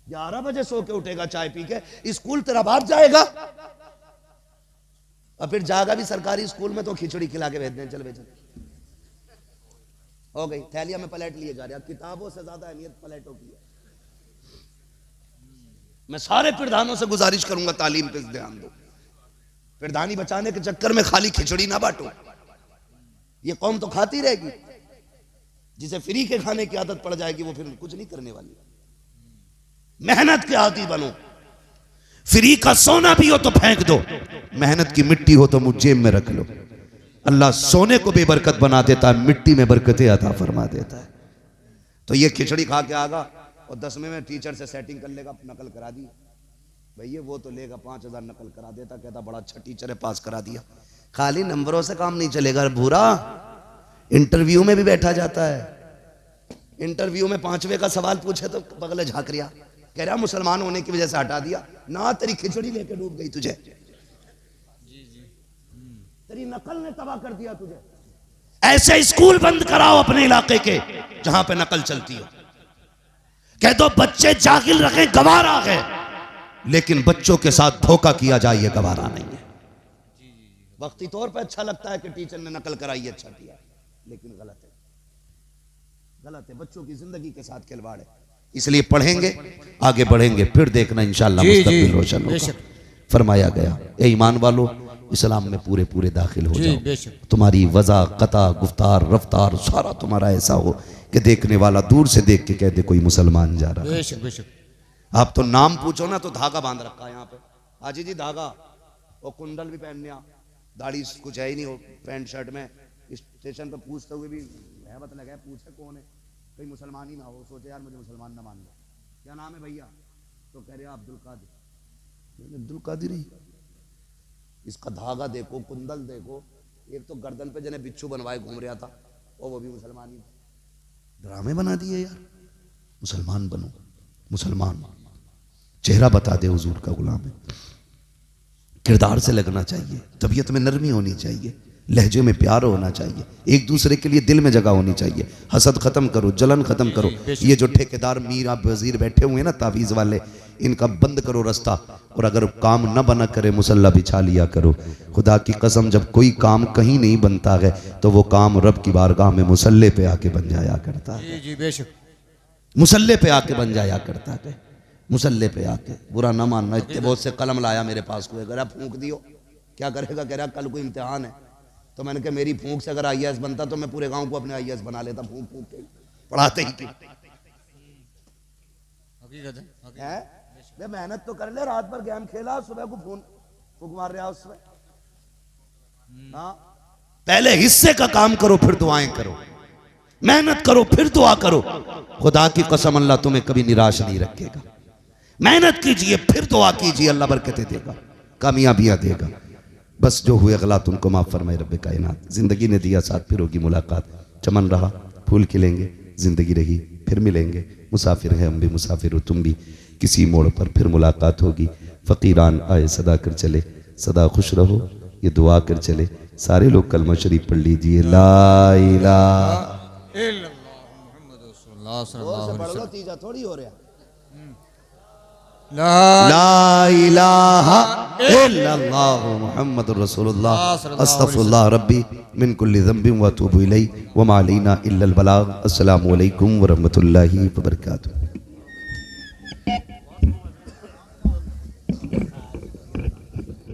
11 बजे सो के उठेगा चाय पी के, स्कूल तेरा बाप जाएगा। और फिर जाएगा भी सरकारी स्कूल में तो खिचड़ी खिला के भेज दें, चल बेचल हो गई। थैलिया में प्लेट लिए जा रहे हैं। किताबों से ज्यादा अहमियत प्लेटों की है। मैं सारे प्रधानों से गुजारिश करूंगा तालीम पे ध्यान दो। प्रधानी बचाने के चक्कर में खाली खिचड़ी ना बांटो, ये कौम तो खाती रहेगी। जिसे फ्री के खाने की आदत पड़ जाएगी वो फिर कुछ नहीं करने वाली। मेहनत के आदी बनो। फ्री का सोना भी हो तो फेंक दो, मेहनत की मिट्टी हो तो जेब में रख लो। अल्लाह सोने को बेबरकत बना देता है, मिट्टी में बरकतें अता फरमा देता है। तो ये खिचड़ी खा के आगा और 10वें में टीचर से सेटिंग कर लेगा, नकल करा दी भैया, वो तो लेगा 5000 नकल करा देता, कहता बड़ा अच्छा टीचर है, पास करा दिया। खाली नंबरों से काम नहीं चलेगा भूरा, इंटरव्यू में भी बैठा जाता है। इंटरव्यू में 5वें का सवाल पूछे तो बगले झाँक रिया, कह रहा मुसलमान होने की वजह से हटा दिया ना, तेरी खिचड़ी लेके डूब गई तुझे, तेरी नकल ने तबाह कर दिया तुझे। ऐसे स्कूल बंद कराओ अपने इलाके के जहां पे नकल चलती हो। कह दो बच्चे जागिल रखे, गवारा है, लेकिन बच्चों के साथ धोखा किया जाए ये गवारा नहीं है। वक्ती तौर पे अच्छा लगता है कि टीचर ने नकल कराई, अच्छा किया, लेकिन गलत है। गलत है, बच्चों की जिंदगी के साथ खिलवाड़ है। इसलिए पढ़ेंगे, आगे बढ़ेंगे, फिर देखना इंशाअल्लाह जी, मुस्तकबिल जी, रोशन होगा। बेशक। फरमाया गया, ए ईमान वालों, इस्लाम में पूरे पूरे दाखिल हो जी, जाओ। बेशक। तुम्हारी वज़ा, कता, गुफ्तार, रफ्तार सारा तुम्हारा ऐसा हो कि देखने वाला दूर से देख के कह दे कोई मुसलमान जा रहा है। बेशक बेशक। आप तो नाम पूछो ना तो धागा बांध रखा है यहाँ पे, हाजी जी धागा, और कुंडल भी पहनने, दाढ़ी कुछ है ही नहीं, हो पैंट शर्ट में स्टेशन पे पूछते हुए भी हैबत लगा, पूछे कौन है, कहीं मुसलमान ही ना हो, सोचे यार मुझे मुसलमान ना मान लो, क्या नाम है भैया, तो कह रहे अब्दुल कादिर। अब्दुल कादिर ही, इसका धागा देखो, कुंडल देखो, एक तो गर्दन पे जने बिच्छू बनवाए घूम रहा था, और वो भी मुसलमान ही था। ड्रामे बना दिए यार। मुसलमान बनो, मुसलमान, चेहरा बता दे हुजूर का गुलाम है, किरदार से लगना चाहिए, तबीयत में नरमी होनी चाहिए, लहजे में प्यार होना चाहिए, एक दूसरे के लिए दिल में जगह होनी चाहिए। हसद खत्म करो, जलन खत्म करो। ये जो ठेकेदार मीर वजीर बैठे हुए हैं ना तावीज़ वाले, इनका बंद करो रास्ता, और अगर काम न बना करे मुसल्ला बिछा लिया करो। खुदा की कसम, जब कोई काम कहीं नहीं बनता है तो वो काम रब की बारगाह में मुसल्ले पे आके बन जाया करता है। जी जी बेशक। मुसल्ले पे आके बन जाया करता है, मुसल्ले पे आके। बुरा ना मानना, इतने बहुत से कलम लाया मेरे पास, कोई अगर फूंक दियो क्या करेगा, कह रहा कल को इम्तिहान है, तो मैंने कहा मेरी फूंक से अगर IAS बनता तो मैं पूरे गांव को अपने IAS बना लेता, फूंक फूंक के पढ़ाते ही। हकीकत है। है मेहनत तो कर ले, रात भर गेम खेला, सुबह को फूंक मार रहा उसमें। हाँ, पहले हिस्से का काम करो, फिर दुआएं करो, मेहनत करो, फिर दुआ करो। खुदा की कसम, अल्लाह तुम्हें कभी निराश नहीं रखेगा। मेहनत कीजिए, फिर दुआ कीजिए, अल्लाह बरकतें देगा, कामयाबियां देगा। बस जो हुए गलत उनको माफ फरमाए रब्बे कायनात। जिंदगी ने दिया साथ, फिर होगी मुलाकात। चमन रहा, फूल खिलेंगे, जिंदगी रही, फिर मिलेंगे। मुसाफिर है हम भी, मुसाफिर हो तुम भी, किसी मोड़ पर फिर मुलाकात होगी। फकीरान आए सदा कर चले, सदा खुश रहो, ये दुआ कर चले। सारे लोग कलमा शरीफ पढ़ लीजिए, ला इलाहा तीजा थोड़ी हो रहा, ला इलाहा इल्लल्लाह मुहम्मदुर रसूलुल्लाह अस्तगफिरुल्लाह रब्बी मिन कुल्ली ज़ंबिन व अतूबु इलैहि व मा अलैना इल्लल बलाग। अस्सलामु अलैकुम व रहमतुल्लाहि व बरकातुहू।